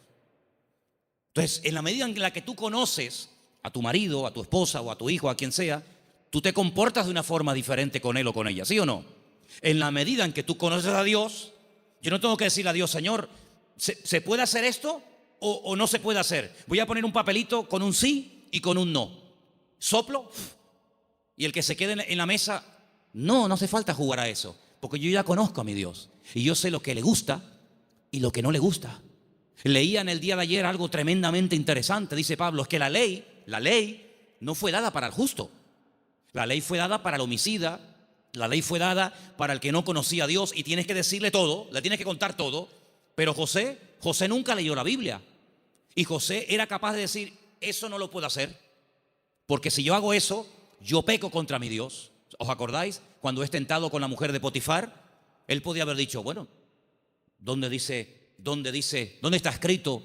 A: Entonces, en la medida en la que tú conoces a tu marido, a tu esposa o a tu hijo, a quien sea, tú te comportas de una forma diferente con él o con ella, ¿sí o no? En la medida en que tú conoces a Dios, yo no tengo que decirle a Dios, Señor, ¿se puede hacer esto o no se puede hacer? Voy a poner un papelito con un sí y con un no. Soplo y el que se quede en la mesa, no hace falta jugar a eso, porque yo ya conozco a mi Dios y yo sé lo que le gusta y lo que no le gusta. Leía en el día de ayer algo tremendamente interesante. Dice Pablo, es que la ley no fue dada para el justo. La ley fue dada para el homicida. La ley fue dada para el que no conocía a Dios y tienes que decirle todo, le tienes que contar todo. Pero José nunca leyó la Biblia. Y José era capaz de decir, eso no lo puedo hacer, porque si yo hago eso, yo peco contra mi Dios. ¿Os acordáis? Cuando es tentado con la mujer de Potifar, él podía haber dicho, bueno, ¿dónde está escrito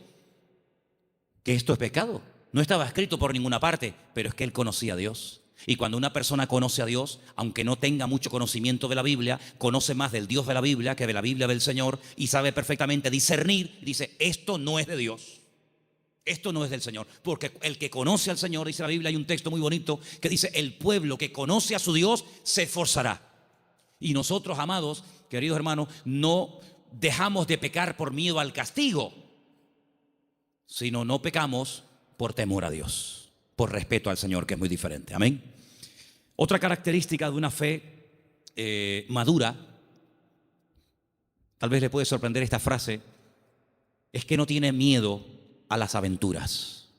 A: que esto es pecado? No estaba escrito por ninguna parte, pero es que él conocía a Dios. Y cuando una persona conoce a Dios, aunque no tenga mucho conocimiento de la Biblia, conoce más del Dios de la Biblia que de la Biblia del Señor y sabe perfectamente discernir, dice, esto no es de Dios, esto no es del Señor. Porque el que conoce al Señor, dice la Biblia, hay un texto muy bonito que dice, el pueblo que conoce a su Dios se esforzará. Y nosotros, amados, queridos hermanos, no dejamos de pecar por miedo al castigo, sino no pecamos por temor a Dios, por respeto al Señor, que es muy diferente. Amén. Otra característica de una fe madura, tal vez le puede sorprender esta frase, es que no tiene miedo a las aventuras.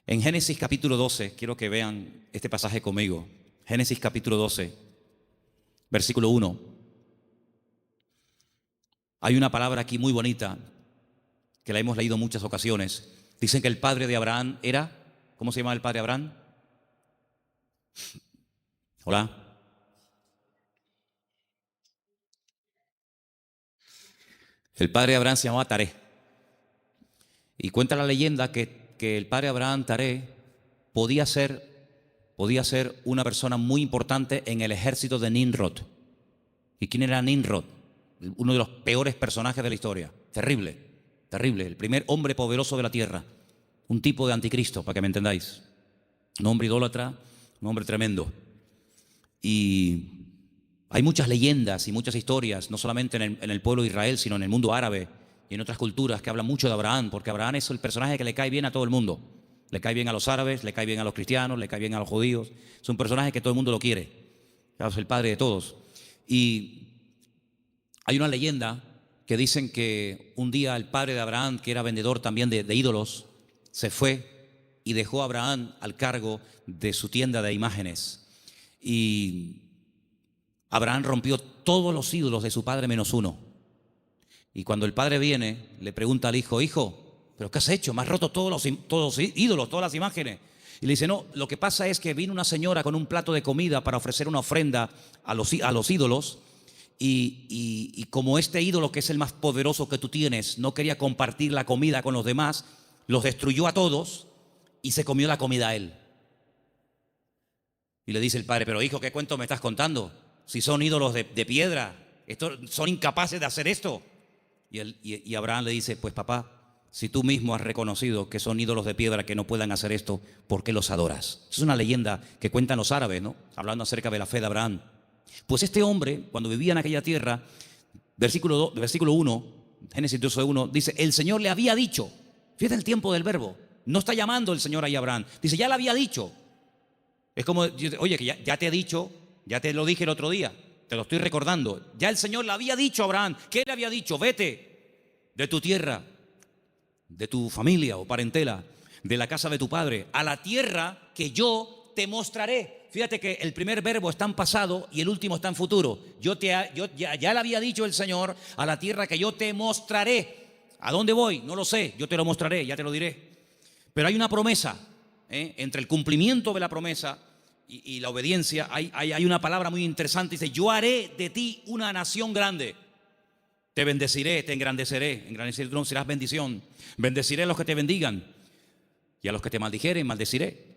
A: En Génesis capítulo 12, quiero que vean este pasaje conmigo. Génesis capítulo 12, versículo 1. Hay una palabra aquí muy bonita que la hemos leído en muchas ocasiones. Dicen que el padre de Abraham era, ¿cómo se llama el padre de Abraham? Hola. El padre de Abraham se llamaba Taré. Y cuenta la leyenda que el padre de Abraham, Taré, podía ser una persona muy importante en el ejército de Nimrod. ¿Y quién era Nimrod? Uno de los peores personajes de la historia. Terrible, terrible. El primer hombre poderoso de la tierra. Un tipo de anticristo, para que me entendáis. Un hombre idólatra, un hombre tremendo. Y hay muchas leyendas y muchas historias, no solamente en el pueblo de Israel, sino en el mundo árabe y en otras culturas, que hablan mucho de Abraham, porque Abraham es el personaje que le cae bien a todo el mundo. Le cae bien a los árabes, le cae bien a los cristianos, le cae bien a los judíos. Es un personaje que todo el mundo lo quiere. Es el padre de todos. Y hay una leyenda que dicen que un día el padre de Abraham, que era vendedor también de ídolos, se fue y dejó a Abraham al cargo de su tienda de imágenes. Y Abraham rompió todos los ídolos de su padre menos uno. Y cuando el padre viene, le pregunta al hijo, hijo, ¿pero qué has hecho? Me has roto todos los ídolos, todas las imágenes. Y le dice, no, lo que pasa es que vino una señora con un plato de comida para ofrecer una ofrenda a los ídolos. Y como este ídolo, que es el más poderoso que tú tienes, no quería compartir la comida con los demás, los destruyó a todos y se comió la comida a él. Y le dice el padre, pero hijo, ¿qué cuento me estás contando? Si son ídolos de piedra, son incapaces de hacer esto. Y Abraham le dice, pues papá, si tú mismo has reconocido que son ídolos de piedra que no puedan hacer esto, ¿por qué los adoras? Es una leyenda que cuentan los árabes, ¿no? Hablando acerca de la fe de Abraham. Pues este hombre, cuando vivía en aquella tierra, versículo 1, Génesis 12:1, dice, el Señor le había dicho, fíjate el tiempo del verbo, No está llamando el Señor ahí a Abraham. Dice, ya le había dicho. Es como, oye, que ya te he dicho, ya te lo dije el otro día, te lo estoy recordando. Ya el Señor le había dicho a Abraham. ¿Qué le había dicho? Vete de tu tierra, de tu familia o parentela, de la casa de tu padre, a la tierra que yo te mostraré. Fíjate que el primer verbo está en pasado y el último está en futuro. Ya le había dicho el Señor, a la tierra que yo te mostraré. ¿A dónde voy? No lo sé, yo te lo mostraré, ya te lo diré. Pero hay una promesa, entre el cumplimiento de la promesa y la obediencia, hay una palabra muy interesante. Dice, yo haré de ti una nación grande. Te bendeciré, te engrandeceré. Engrandeceré, tú no serás bendición. Bendeciré a los que te bendigan y a los que te maldijeren, maldeciré.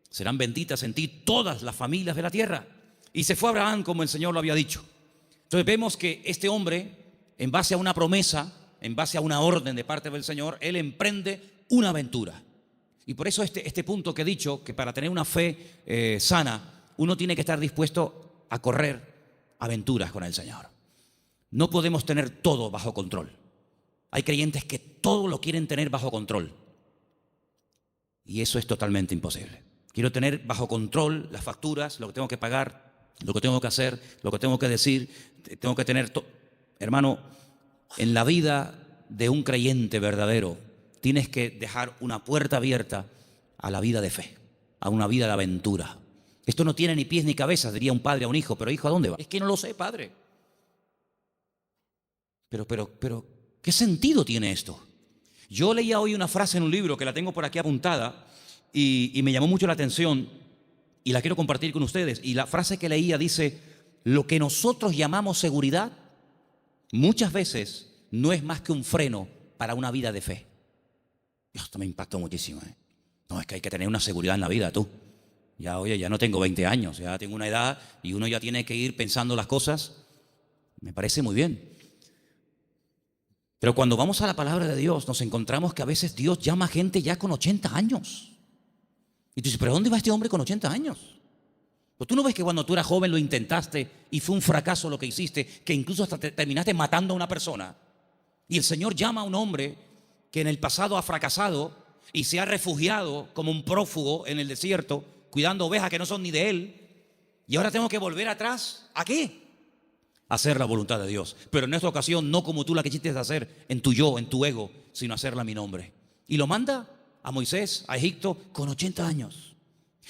A: Serán benditas en ti todas las familias de la tierra. Y se fue Abraham como el Señor lo había dicho. Entonces vemos que este hombre, en base a una promesa, en base a una orden de parte del Señor, él emprende una aventura. Y por eso este punto que he dicho, que para tener una fe sana, uno tiene que estar dispuesto a correr aventuras con el Señor. No podemos tener todo bajo control. Hay creyentes que todo lo quieren tener bajo control. Y eso es totalmente imposible. Quiero tener bajo control las facturas, lo que tengo que pagar, lo que tengo que hacer, lo que tengo que decir. Tengo que tener hermano, en la vida de un creyente verdadero, tienes que dejar una puerta abierta a la vida de fe, a una vida de aventura. Esto no tiene ni pies ni cabeza, diría un padre a un hijo. Pero hijo, ¿a dónde va? Es que no lo sé, padre. Pero, ¿qué sentido tiene esto? Yo leía hoy una frase en un libro que la tengo por aquí apuntada y me llamó mucho la atención y la quiero compartir con ustedes. Y la frase que leía dice, lo que nosotros llamamos seguridad muchas veces no es más que un freno para una vida de fe. Esto me impactó muchísimo. No, es que hay que tener una seguridad en la vida, tú. Ya no tengo 20 años, ya tengo una edad y uno ya tiene que ir pensando las cosas. Me parece muy bien. Pero cuando vamos a la palabra de Dios, nos encontramos que a veces Dios llama a gente ya con 80 años. Y tú dices, ¿pero dónde va este hombre con 80 años? Pues tú no ves que cuando tú eras joven lo intentaste y fue un fracaso lo que hiciste, que incluso hasta terminaste matando a una persona. Y el Señor llama a un hombre que en el pasado ha fracasado y se ha refugiado como un prófugo en el desierto, cuidando ovejas que no son ni de él. Y ahora tengo que volver atrás. ¿A qué? Hacer la voluntad de Dios, pero en esta ocasión no como tú la quisiste hacer, en tu yo, en tu ego, sino hacerla a mi nombre. Y lo manda a Moisés, a Egipto, con 80 años.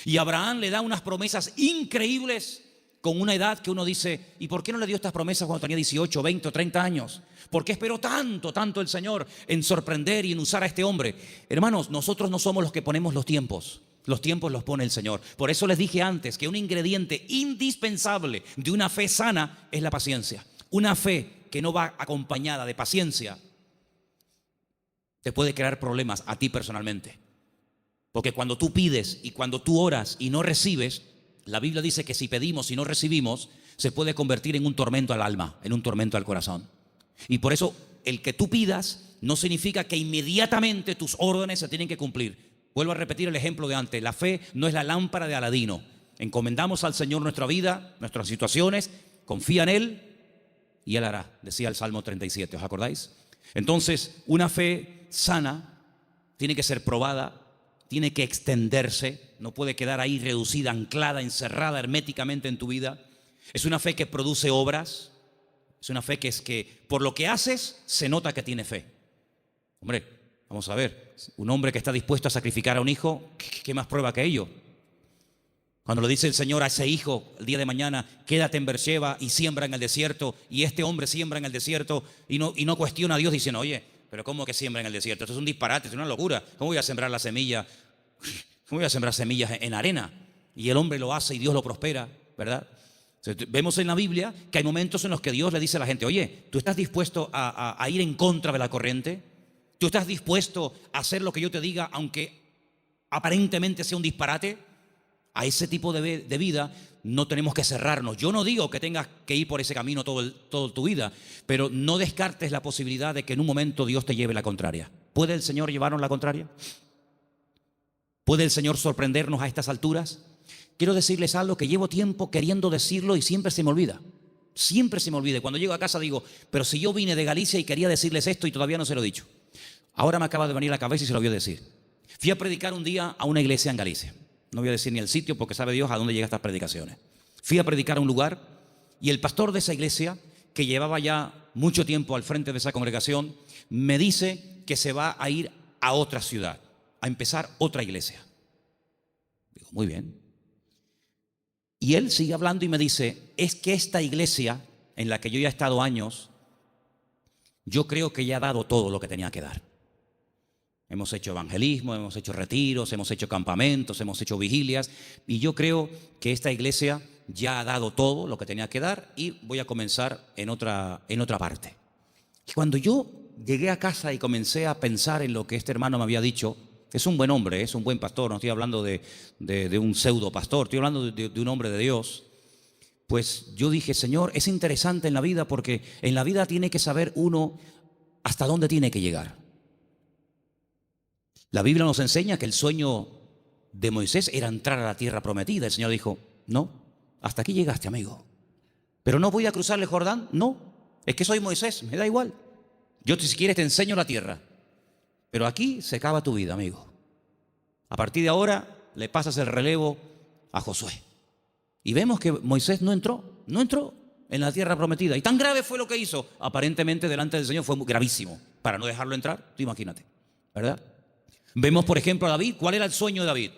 A: Y Abraham le da unas promesas increíbles con una edad que uno dice, ¿y por qué no le dio estas promesas cuando tenía 18, 20 o 30 años? ¿Por qué esperó tanto el Señor en sorprender y en usar a este hombre? Hermanos, nosotros no somos los que ponemos los tiempos. Los tiempos los pone el Señor. Por eso les dije antes que un ingrediente indispensable de una fe sana es la paciencia. Una fe que no va acompañada de paciencia te puede crear problemas a ti personalmente. Porque cuando tú pides y cuando tú oras y no recibes, la Biblia dice que si pedimos y no recibimos, se puede convertir en un tormento al alma, en un tormento al corazón. Y por eso el que tú pidas no significa que inmediatamente tus órdenes se tienen que cumplir. Vuelvo a repetir el ejemplo de antes. La fe no es la lámpara de Aladino. Encomendamos al Señor nuestra vida, nuestras situaciones, confía en Él y Él hará, decía el Salmo 37, ¿os acordáis? Entonces, una fe sana tiene que ser probada, tiene que extenderse, no puede quedar ahí reducida, anclada, encerrada herméticamente en tu vida. Es una fe que produce obras, es una fe que es que por lo que haces se nota que tiene fe. Hombre, vamos a ver, un hombre que está dispuesto a sacrificar a un hijo, ¿qué más prueba que ello? Cuando le dice el Señor a ese hijo el día de mañana, quédate en Beersheba y siembra en el desierto, y este hombre siembra en el desierto y no cuestiona a Dios diciendo, oye, pero ¿cómo que siembra en el desierto? Esto es un disparate, es una locura. ¿Cómo voy a sembrar la semilla? ¿Cómo voy a sembrar semillas en arena? Y el hombre lo hace y Dios lo prospera, ¿verdad? Vemos en la Biblia que hay momentos en los que Dios le dice a la gente, oye, ¿tú estás dispuesto a ir en contra de la corriente? ¿Tú estás dispuesto a hacer lo que yo te diga, aunque aparentemente sea un disparate? A ese tipo de vida no tenemos que cerrarnos. Yo no digo que tengas que ir por ese camino toda tu vida, pero no descartes la posibilidad de que en un momento Dios te lleve la contraria. ¿Puede el Señor llevarnos la contraria? ¿Puede el Señor sorprendernos a estas alturas? Quiero decirles algo que llevo tiempo queriendo decirlo y siempre se me olvida. Siempre se me olvida. Cuando llego a casa digo, pero si yo vine de Galicia y quería decirles esto y todavía no se lo he dicho. Ahora me acaba de venir a la cabeza y se lo voy a decir. Fui a predicar un día a una iglesia en Galicia. No voy a decir ni el sitio porque sabe Dios a dónde llegan estas predicaciones. Fui a predicar a un lugar y el pastor de esa iglesia, que llevaba ya mucho tiempo al frente de esa congregación, me dice que se va a ir a otra ciudad, a empezar otra iglesia. Digo, muy bien. Y él sigue hablando y me dice, es que esta iglesia en la que yo ya he estado años, yo creo que ya ha dado todo lo que tenía que dar. Hemos hecho evangelismo, hemos hecho retiros, hemos hecho campamentos, hemos hecho vigilias, y yo creo que esta iglesia ya ha dado todo lo que tenía que dar y voy a comenzar en otra parte. Y cuando yo llegué a casa y comencé a pensar en lo que este hermano me había dicho, es un buen hombre, es un buen pastor, no estoy hablando de un pseudo pastor, estoy hablando de un hombre de Dios. Pues yo dije, Señor, es interesante en la vida porque en la vida tiene que saber uno hasta dónde tiene que llegar. La Biblia nos enseña que el sueño de Moisés era entrar a la tierra prometida. El Señor dijo, no, hasta aquí llegaste, amigo. Pero no voy a cruzar el Jordán, no, es que soy Moisés, me da igual. Yo si quieres te enseño la tierra. Pero aquí se acaba tu vida, amigo. A partir de ahora le pasas el relevo a Josué. Y vemos que Moisés no entró en la tierra prometida. Y tan grave fue lo que hizo. Aparentemente delante del Señor fue muy gravísimo. Para no dejarlo entrar, tú imagínate, ¿verdad? Vemos, por ejemplo, a David. ¿Cuál era el sueño de David?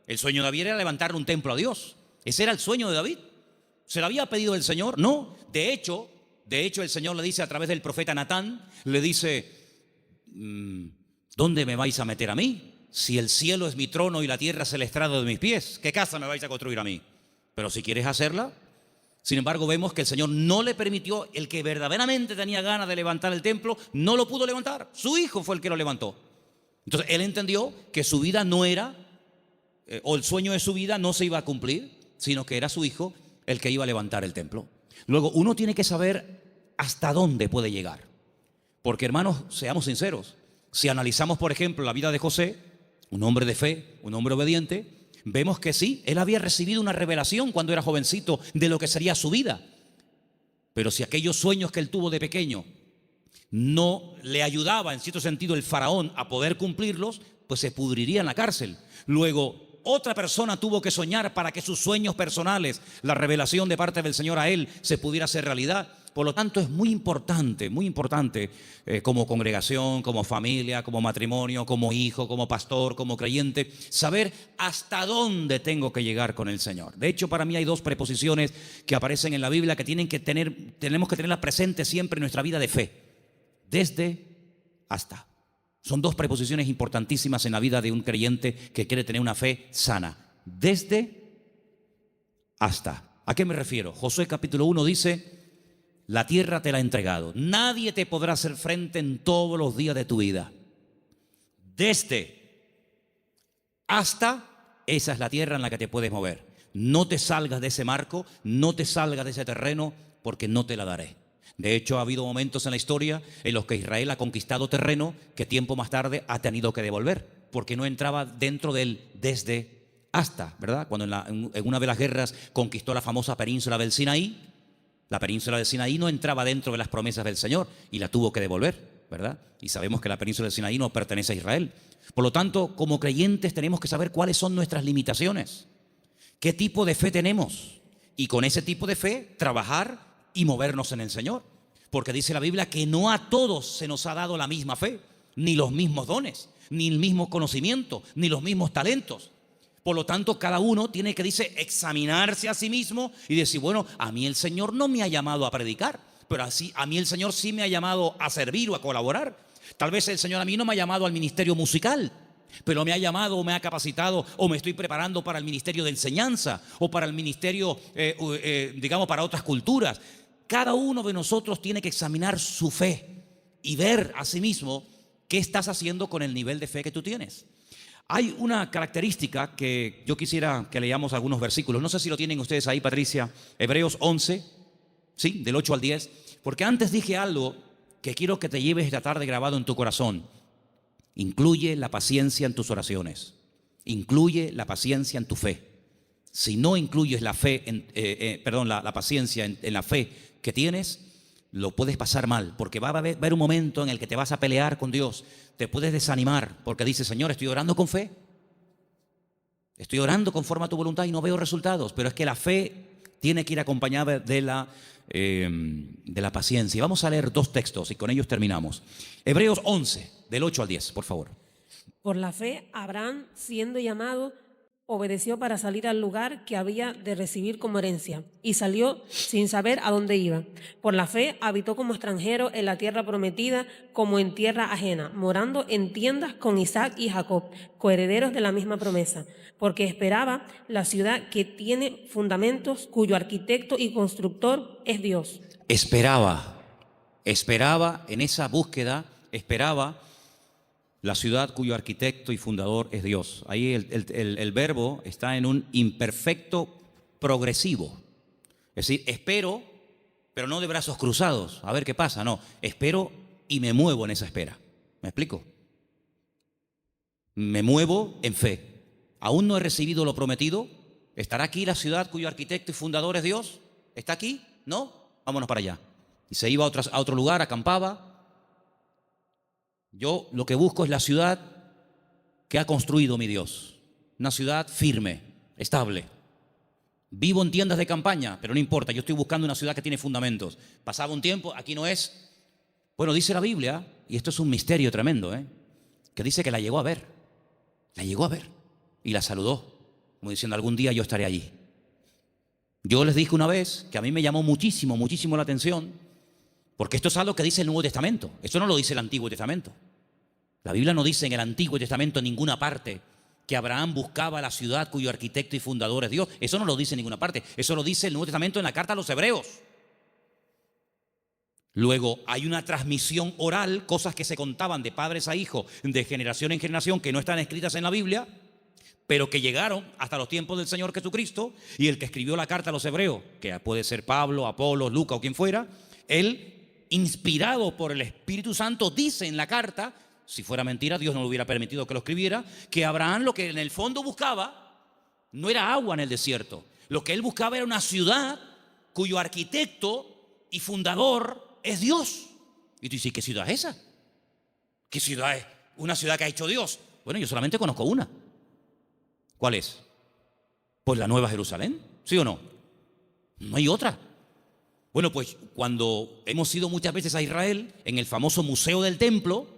A: El sueño de David era levantarle un templo a Dios. Ese era el sueño de David. ¿Se lo había pedido el Señor? No. De hecho, el Señor le dice a través del profeta Natán, le dice, ¿dónde me vais a meter a mí? Si el cielo es mi trono y la tierra es el estrado de mis pies, ¿qué casa me vais a construir a mí? Pero si quieres hacerla. Sin embargo, vemos que el Señor no le permitió, el que verdaderamente tenía ganas de levantar el templo, no lo pudo levantar. Su hijo fue el que lo levantó. Entonces, él entendió que su vida no era, o el sueño de su vida no se iba a cumplir, sino que era su hijo el que iba a levantar el templo. Luego, uno tiene que saber hasta dónde puede llegar. Porque, hermanos, seamos sinceros, si analizamos, por ejemplo, la vida de José, un hombre de fe, un hombre obediente, vemos que sí, él había recibido una revelación cuando era jovencito de lo que sería su vida. Pero si aquellos sueños que él tuvo de pequeño no le ayudaba, en cierto sentido, el faraón a poder cumplirlos, pues se pudriría en la cárcel. Luego, otra persona tuvo que soñar para que sus sueños personales, la revelación de parte del Señor a él, se pudiera hacer realidad. Por lo tanto, es muy importante como congregación, como familia, como matrimonio, como hijo, como pastor, como creyente, saber hasta dónde tengo que llegar con el Señor. De hecho, para mí hay dos preposiciones que aparecen en la Biblia que tenemos que tenerlas presentes siempre en nuestra vida de fe. Desde, hasta. Son dos preposiciones importantísimas en la vida de un creyente que quiere tener una fe sana. Desde, hasta. ¿A qué me refiero? Josué capítulo 1 dice, la tierra te la he entregado. Nadie te podrá hacer frente en todos los días de tu vida. Desde, hasta, esa es la tierra en la que te puedes mover. No te salgas de ese marco, no te salgas de ese terreno, porque no te la daré. De hecho, ha habido momentos en la historia en los que Israel ha conquistado terreno que tiempo más tarde ha tenido que devolver, porque no entraba dentro del desde hasta, ¿verdad? Cuando en una de las guerras conquistó la famosa península del Sinaí, la península del Sinaí no entraba dentro de las promesas del Señor y la tuvo que devolver, ¿verdad? Y sabemos que la península del Sinaí no pertenece a Israel. Por lo tanto, como creyentes tenemos que saber cuáles son nuestras limitaciones, qué tipo de fe tenemos y con ese tipo de fe trabajar y movernos en el Señor, porque dice la Biblia que no a todos se nos ha dado la misma fe, ni los mismos dones, ni el mismo conocimiento, ni los mismos talentos. Por lo tanto, cada uno tiene que, examinarse a sí mismo y decir, bueno, a mí el Señor no me ha llamado a predicar, pero así a mí el Señor sí me ha llamado a servir o a colaborar. Tal vez el Señor a mí no me ha llamado al ministerio musical, pero me ha llamado o me ha capacitado o me estoy preparando para el ministerio de enseñanza o para el ministerio, para otras culturas. Cada uno de nosotros tiene que examinar su fe y ver a sí mismo qué estás haciendo con el nivel de fe que tú tienes. Hay una característica que yo quisiera que leamos algunos versículos. No sé si lo tienen ustedes ahí, Patricia. Hebreos 11, ¿sí? Del 8 al 10. Porque antes dije algo que quiero que te lleves esta tarde grabado en tu corazón. Incluye la paciencia en tus oraciones. Incluye la paciencia en tu fe. Si no incluyes la fe, la paciencia en la fe que tienes, lo puedes pasar mal, porque va a haber un momento en el que te vas a pelear con Dios, te puedes desanimar, porque dices, Señor, estoy orando con fe, estoy orando conforme a tu voluntad y no veo resultados, pero es que la fe tiene que ir acompañada de la paciencia. Vamos a leer 2 textos y con ellos terminamos. Hebreos 11, del 8 al 10, por favor.
C: Por la fe, Abraham, siendo llamado, obedeció para salir al lugar que había de recibir como herencia, y salió sin saber a dónde iba. Por la fe, habitó como extranjero en la tierra prometida, como en tierra ajena, morando en tiendas con Isaac y Jacob, coherederos de la misma promesa, porque esperaba la ciudad que tiene fundamentos, cuyo arquitecto y constructor es Dios.
A: Esperaba en esa búsqueda, esperaba la ciudad cuyo arquitecto y fundador es Dios. Ahí el verbo está en un imperfecto progresivo. Es decir, espero, pero no de brazos cruzados, a ver qué pasa. No, espero y me muevo en esa espera. ¿Me explico? Me muevo en fe. Aún no he recibido lo prometido. ¿Estará aquí la ciudad cuyo arquitecto y fundador es Dios? ¿Está aquí? ¿No? Vámonos para allá. Y se iba a otro lugar, acampaba. Yo lo que busco es la ciudad que ha construido mi Dios. Una ciudad firme, estable. Vivo en tiendas de campaña, pero no importa, yo estoy buscando una ciudad que tiene fundamentos. Pasaba un tiempo, aquí no es. Bueno, dice la Biblia, y esto es un misterio tremendo, que dice que la llegó a ver. La llegó a ver y la saludó, como diciendo, algún día yo estaré allí. Yo les dije una vez que a mí me llamó muchísimo, muchísimo la atención, porque esto es algo que dice el Nuevo Testamento. Esto no lo dice el Antiguo Testamento. La Biblia no dice en el Antiguo Testamento en ninguna parte que Abraham buscaba la ciudad cuyo arquitecto y fundador es Dios. Eso no lo dice en ninguna parte. Eso lo dice el Nuevo Testamento en la carta a los Hebreos. Luego hay una transmisión oral, cosas que se contaban de padres a hijos, de generación en generación, que no están escritas en la Biblia, pero que llegaron hasta los tiempos del Señor Jesucristo. Y el que escribió la carta a los Hebreos, que puede ser Pablo, Apolos, Lucas o quien fuera, él, inspirado por el Espíritu Santo, dice en la carta, si fuera mentira, Dios no le hubiera permitido que lo escribiera, que Abraham lo que en el fondo buscaba no era agua en el desierto. Lo que él buscaba era una ciudad cuyo arquitecto y fundador es Dios. Y tú dices, ¿qué ciudad es esa? ¿Qué ciudad es? Una ciudad que ha hecho Dios. Bueno, yo solamente conozco una. ¿Cuál es? Pues la Nueva Jerusalén, ¿sí o no? No hay otra. Bueno, pues cuando hemos ido muchas veces a Israel, en el famoso Museo del Templo,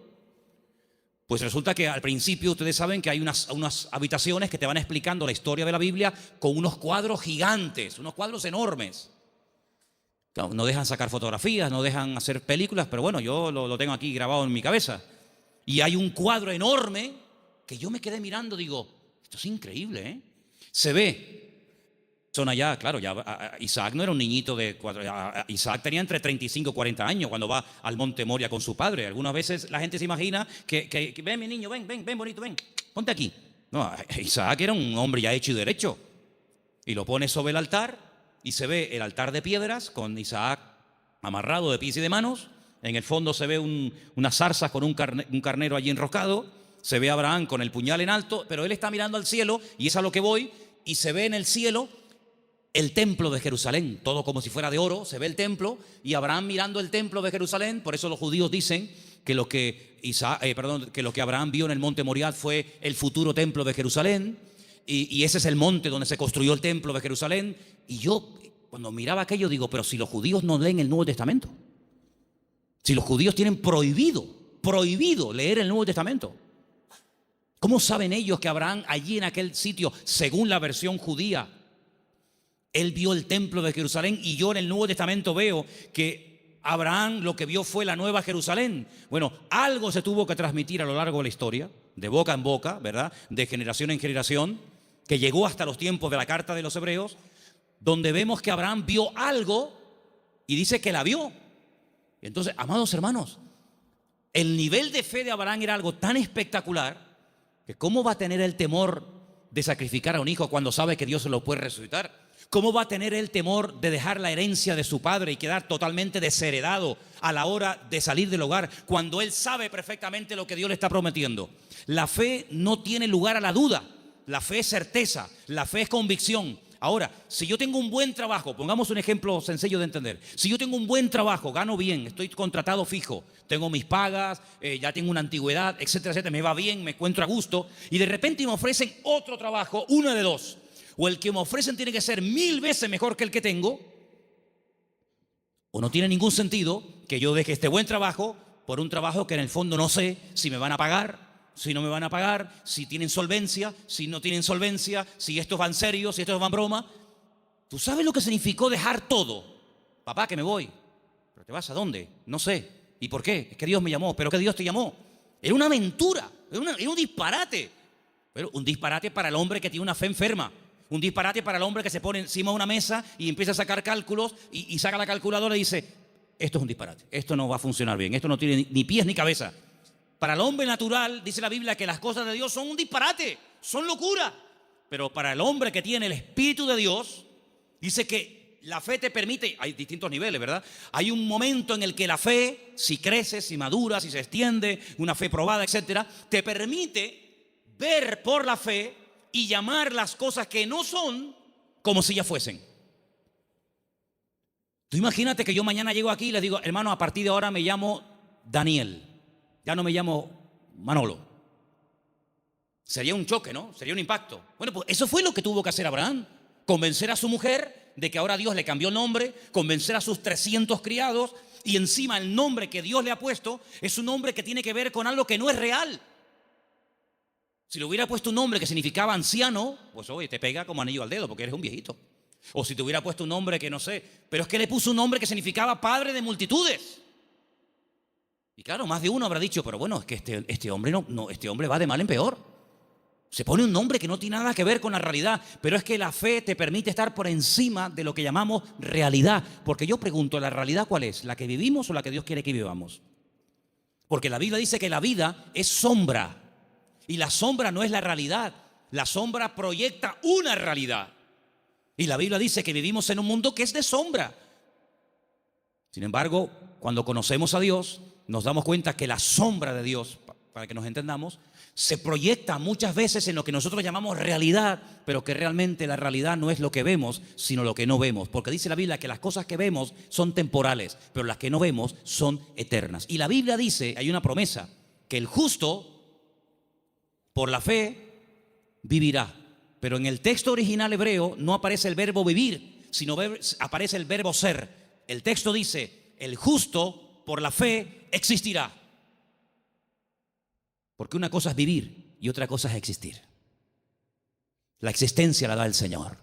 A: pues resulta que al principio ustedes saben que hay unas habitaciones que te van explicando la historia de la Biblia con unos cuadros gigantes, unos cuadros enormes. Claro, no dejan sacar fotografías, no dejan hacer películas, pero bueno, yo lo tengo aquí grabado en mi cabeza. Y hay un cuadro enorme que yo me quedé mirando, digo, esto es increíble, ¿eh? Se ve. Son allá, claro, ya Isaac no era un niñito de 4, Isaac tenía entre 35 y 40 años cuando va al Monte Moria con su padre. Algunas veces la gente se imagina que ven mi niño, ven bonito, ven, ponte aquí. No, Isaac era un hombre ya hecho y derecho. Y lo pone sobre el altar y se ve el altar de piedras con Isaac amarrado de pies y de manos. En el fondo se ve unas zarzas con un carnero allí enroscado. Se ve a Abraham con el puñal en alto, pero él está mirando al cielo y es a lo que voy. Y se ve en el cielo el templo de Jerusalén, todo como si fuera de oro, se ve el templo y Abraham mirando el templo de Jerusalén. Por eso los judíos dicen que lo que Abraham vio en el monte Moriah fue el futuro templo de Jerusalén y ese es el monte donde se construyó el templo de Jerusalén. Y yo cuando miraba aquello digo, pero si los judíos no leen el Nuevo Testamento, si los judíos tienen prohibido leer el Nuevo Testamento, ¿cómo saben ellos que Abraham allí en aquel sitio, según la versión judía, él vio el templo de Jerusalén? Y yo en el Nuevo Testamento veo que Abraham lo que vio fue la Nueva Jerusalén. Bueno, algo se tuvo que transmitir a lo largo de la historia, de boca en boca, ¿verdad? De generación en generación, que llegó hasta los tiempos de la carta de los Hebreos, donde vemos que Abraham vio algo y dice que la vio. Entonces, amados hermanos, el nivel de fe de Abraham era algo tan espectacular que ¿cómo va a tener el temor de sacrificar a un hijo cuando sabe que Dios se lo puede resucitar? ¿Cómo va a tener el temor de dejar la herencia de su padre y quedar totalmente desheredado a la hora de salir del hogar cuando él sabe perfectamente lo que Dios le está prometiendo? La fe no tiene lugar a la duda. La fe es certeza, la fe es convicción. Ahora, si yo tengo un buen trabajo, pongamos un ejemplo sencillo de entender. Si yo tengo un buen trabajo, gano bien, estoy contratado fijo, tengo mis pagas, ya tengo una antigüedad, etcétera, etcétera, me va bien, me encuentro a gusto, y de repente me ofrecen otro trabajo, una de dos. O el que me ofrecen tiene que ser 1000 veces mejor que el que tengo, o no tiene ningún sentido que yo deje este buen trabajo por un trabajo que en el fondo no sé si me van a pagar, si no me van a pagar, si tienen solvencia, si no tienen solvencia, si estos van serios, si estos van broma. ¿Tú sabes lo que significó dejar todo? Papá, que me voy. ¿Pero te vas a dónde? No sé. ¿Y por qué? Es que Dios me llamó. ¿Pero qué Dios te llamó? Era una aventura, era un disparate. Pero un disparate para el hombre que tiene una fe enferma. Un disparate para el hombre que se pone encima de una mesa y empieza a sacar cálculos y saca la calculadora y dice, esto es un disparate, esto no va a funcionar bien, esto no tiene ni pies ni cabeza. Para el hombre natural, dice la Biblia, que las cosas de Dios son un disparate, son locura. Pero para el hombre que tiene el Espíritu de Dios, dice que la fe te permite, hay distintos niveles, ¿verdad? Hay un momento en el que la fe, si crece, si madura, si se extiende, una fe probada, etcétera, te permite ver por la fe y llamar las cosas que no son como si ya fuesen. Tú imagínate que yo mañana llego aquí y les digo, hermano, a partir de ahora me llamo Daniel, ya no me llamo Manolo. Sería un choque, ¿no? Sería un impacto. Bueno, pues eso fue lo que tuvo que hacer Abraham. Convencer a su mujer de que ahora Dios le cambió el nombre, convencer a sus 300 criados, y encima el nombre que Dios le ha puesto es un nombre que tiene que ver con algo que no es real. Si le hubiera puesto un nombre que significaba anciano, pues oye, te pega como anillo al dedo porque eres un viejito. O si te hubiera puesto un nombre que no sé, pero es que le puso un nombre que significaba padre de multitudes. Y claro, más de uno habrá dicho, pero bueno, es que este hombre este hombre va de mal en peor. Se pone un nombre que no tiene nada que ver con la realidad, pero es que la fe te permite estar por encima de lo que llamamos realidad. Porque yo pregunto, ¿la realidad cuál es? ¿La que vivimos o la que Dios quiere que vivamos? Porque la Biblia dice que la vida es sombra. Y la sombra no es la realidad. La sombra proyecta una realidad. Y la Biblia dice que vivimos en un mundo que es de sombra. Sin embargo, cuando conocemos a Dios, nos damos cuenta que la sombra de Dios, para que nos entendamos, se proyecta muchas veces en lo que nosotros llamamos realidad, pero que realmente la realidad no es lo que vemos, sino lo que no vemos. Porque dice la Biblia que las cosas que vemos son temporales, pero las que no vemos son eternas. Y la Biblia dice, hay una promesa, que el justo por la fe vivirá. Pero en el texto original hebreo no aparece el verbo vivir, sino aparece el verbo ser. El texto dice, el justo por la fe existirá. Porque una cosa es vivir y otra cosa es existir. La existencia la da el Señor.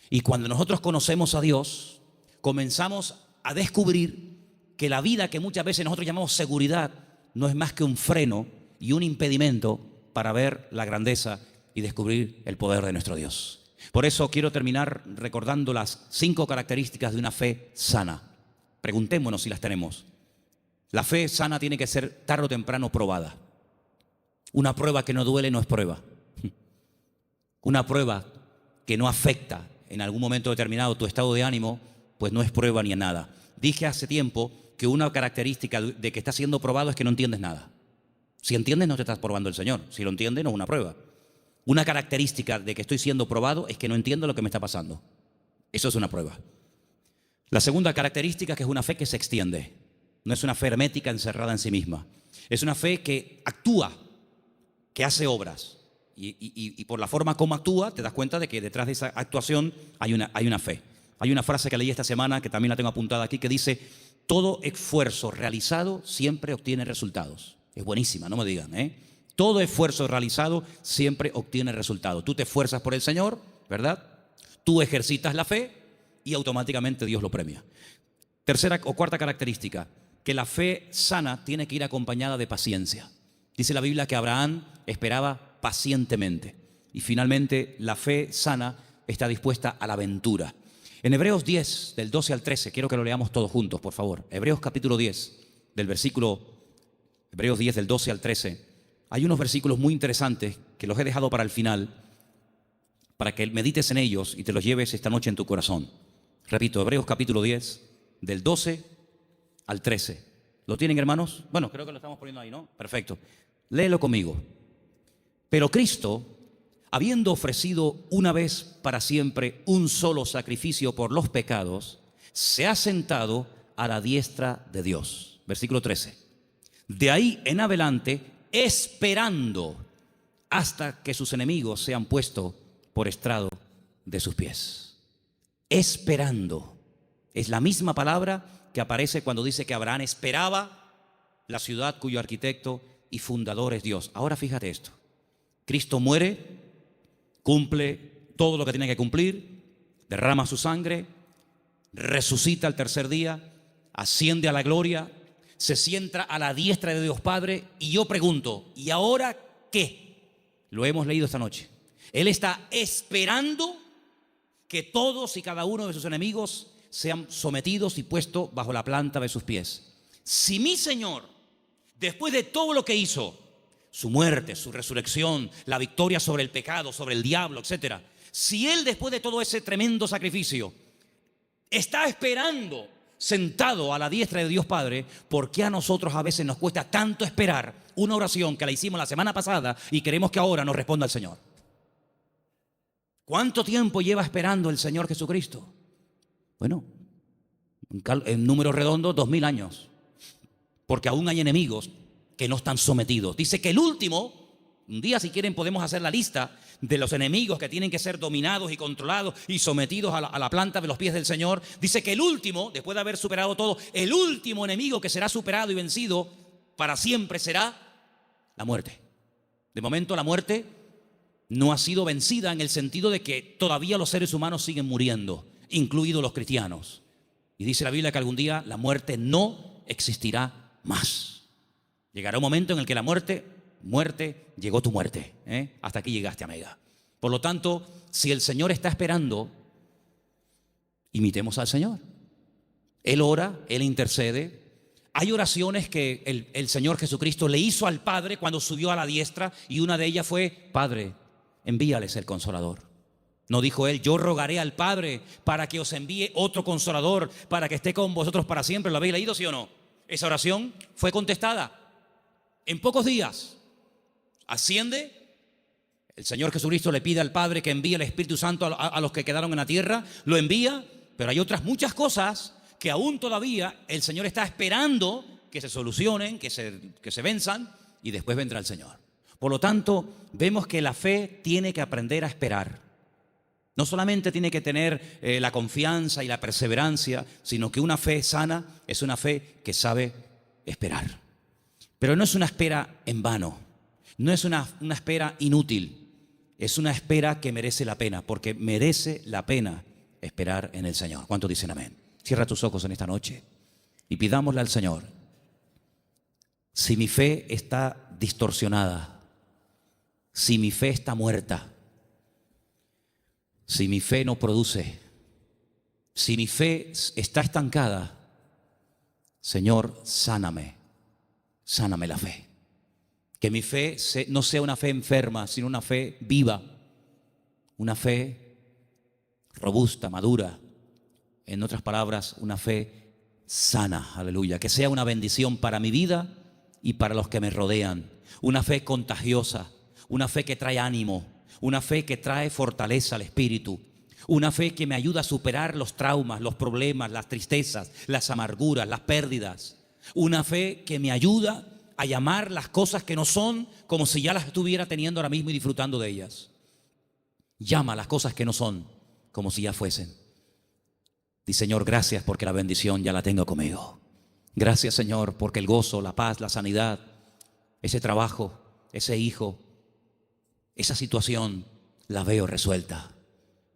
A: Y cuando nosotros conocemos a Dios, comenzamos a descubrir que la vida que muchas veces nosotros llamamos seguridad no es más que un freno y un impedimento para ver la grandeza y descubrir el poder de nuestro Dios. Por eso quiero terminar recordando las 5 características de una fe sana. Preguntémonos si las tenemos. La fe sana tiene que ser tarde o temprano probada. Una prueba que no duele no es prueba. Una prueba que no afecta en algún momento determinado tu estado de ánimo, pues no es prueba ni nada. Dije hace tiempo que una característica de que estás siendo probado es que no entiendes nada. Si entiendes, no te estás probando el Señor. Si lo entiendes, no es una prueba. Una característica de que estoy siendo probado es que no entiendo lo que me está pasando. Eso es una prueba. La segunda característica es que es una fe que se extiende. No es una fe hermética encerrada en sí misma. Es una fe que actúa, que hace obras. Y por la forma como actúa, te das cuenta de que detrás de esa actuación hay una fe. Hay una frase que leí esta semana, que también la tengo apuntada aquí, que dice, todo esfuerzo realizado siempre obtiene resultados. Es buenísima, no me digan, ¿eh? Todo esfuerzo realizado siempre obtiene resultados. Tú te esfuerzas por el Señor, ¿verdad? Tú ejercitas la fe y automáticamente Dios lo premia. Tercera o cuarta característica, que la fe sana tiene que ir acompañada de paciencia. Dice la Biblia que Abraham esperaba pacientemente. Y finalmente la fe sana está dispuesta a la aventura. En Hebreos 10, del 12 al 13, quiero que lo leamos todos juntos, por favor. Hebreos capítulo 10, Hebreos 10, del 12 al 13. Hay unos versículos muy interesantes que los he dejado para el final, para que medites en ellos y te los lleves esta noche en tu corazón. Repito, Hebreos capítulo 10, del 12 al 13. ¿Lo tienen, hermanos? Bueno, creo que lo estamos poniendo ahí, ¿no? Perfecto. Léelo conmigo. Pero Cristo, habiendo ofrecido una vez para siempre un solo sacrificio por los pecados, se ha sentado a la diestra de Dios. Versículo 13. De ahí en adelante, esperando hasta que sus enemigos sean puestos por estrado de sus pies. Esperando. Es la misma palabra que aparece cuando dice que Abraham esperaba la ciudad cuyo arquitecto y fundador es Dios. Ahora fíjate esto. Cristo muere, cumple todo lo que tiene que cumplir, derrama su sangre, resucita al tercer día, asciende a la gloria, se sienta a la diestra de Dios Padre. Y yo pregunto, ¿y ahora qué? Lo hemos leído esta noche. Él está esperando que todos y cada uno de sus enemigos sean sometidos y puestos bajo la planta de sus pies. Si mi Señor, después de todo lo que hizo, su muerte, su resurrección, la victoria sobre el pecado, sobre el diablo, etc., si Él después de todo ese tremendo sacrificio está esperando sentado a la diestra de Dios Padre, ¿por qué a nosotros a veces nos cuesta tanto esperar una oración que la hicimos la semana pasada y queremos que ahora nos responda el Señor? ¿Cuánto tiempo lleva esperando el Señor Jesucristo? Bueno, en números redondos, 2000 años. Porque aún hay enemigos que no están sometidos. Dice que el último, un día si quieren podemos hacer la lista de los enemigos que tienen que ser dominados y controlados y sometidos a la planta de los pies del Señor. Dice que el último, después de haber superado todo, el último enemigo que será superado y vencido para siempre será la muerte. De momento la muerte no ha sido vencida en el sentido de que todavía los seres humanos siguen muriendo, incluidos los cristianos. Y dice la Biblia que algún día la muerte no existirá más. Llegará un momento en el que la muerte, llegó tu muerte. Hasta aquí llegaste, amiga. Por lo tanto, si el Señor está esperando, imitemos al Señor. Él ora, Él intercede. Hay oraciones que el Señor Jesucristo le hizo al Padre cuando subió a la diestra, y una de ellas fue: Padre, envíales el Consolador. No dijo Él: yo rogaré al Padre para que os envíe otro Consolador, para que esté con vosotros para siempre. ¿Lo habéis leído, sí o no? Esa oración fue contestada en pocos días. Asciende, el Señor Jesucristo le pide al Padre que envíe el Espíritu Santo a los que quedaron en la tierra, lo envía, pero hay otras muchas cosas que aún todavía el Señor está esperando que se solucionen, que se venzan, y después vendrá el Señor. Por lo tanto, vemos que la fe tiene que aprender a esperar. No solamente tiene que tener la confianza y la perseverancia, sino que una fe sana es una fe que sabe esperar. Pero no es una espera en vano, no es una espera inútil, es una espera que merece la pena, porque merece la pena esperar en el Señor. ¿Cuántos dicen amén? Cierra tus ojos en esta noche y pidámosle al Señor: si mi fe está distorsionada, si mi fe está muerta, si mi fe no produce, si mi fe está estancada, Señor, sáname la fe. Que mi fe no sea una fe enferma, sino una fe viva, una fe robusta, madura. En otras palabras, una fe sana, aleluya. Que sea una bendición para mi vida y para los que me rodean. Una fe contagiosa, una fe que trae ánimo, una fe que trae fortaleza al espíritu. Una fe que me ayuda a superar los traumas, los problemas, las tristezas, las amarguras, las pérdidas. Una fe que me ayuda a llamar las cosas que no son como si ya las estuviera teniendo ahora mismo y disfrutando de ellas. Llama las cosas que no son como si ya fuesen. Di: Señor, gracias porque la bendición ya la tengo conmigo. Gracias, Señor, porque el gozo, la paz, la sanidad, ese trabajo, ese hijo, esa situación la veo resuelta.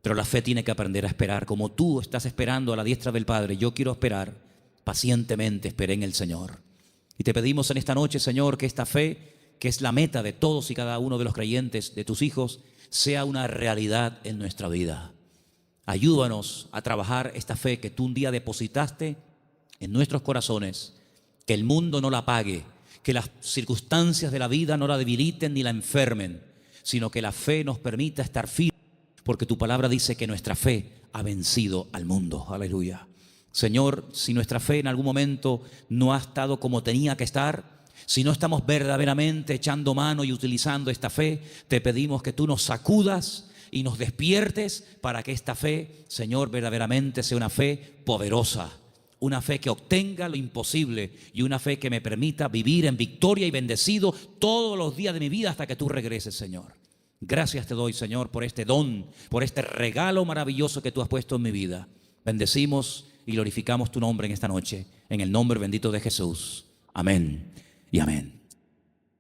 A: Pero la fe tiene que aprender a esperar. Como tú estás esperando a la diestra del Padre, yo quiero esperar pacientemente. Esperé en el Señor. Y te pedimos en esta noche, Señor, que esta fe, que es la meta de todos y cada uno de los creyentes, de tus hijos, sea una realidad en nuestra vida. Ayúdanos a trabajar esta fe que tú un día depositaste en nuestros corazones, que el mundo no la apague, que las circunstancias de la vida no la debiliten ni la enfermen, sino que la fe nos permita estar firmes, porque tu palabra dice que nuestra fe ha vencido al mundo. Aleluya. Señor, si nuestra fe en algún momento no ha estado como tenía que estar, Si no estamos verdaderamente echando mano y utilizando esta fe, te pedimos que tú nos sacudas y nos despiertes para que esta fe, Señor, verdaderamente sea una fe poderosa, una fe que obtenga lo imposible y una fe que me permita vivir en victoria y bendecido todos los días de mi vida hasta que tú regreses, Señor. Gracias te doy, Señor, por este don, por este regalo maravilloso que tú has puesto en mi vida. Bendecimos y glorificamos tu nombre en esta noche, en el nombre bendito de Jesús. Amén y amén.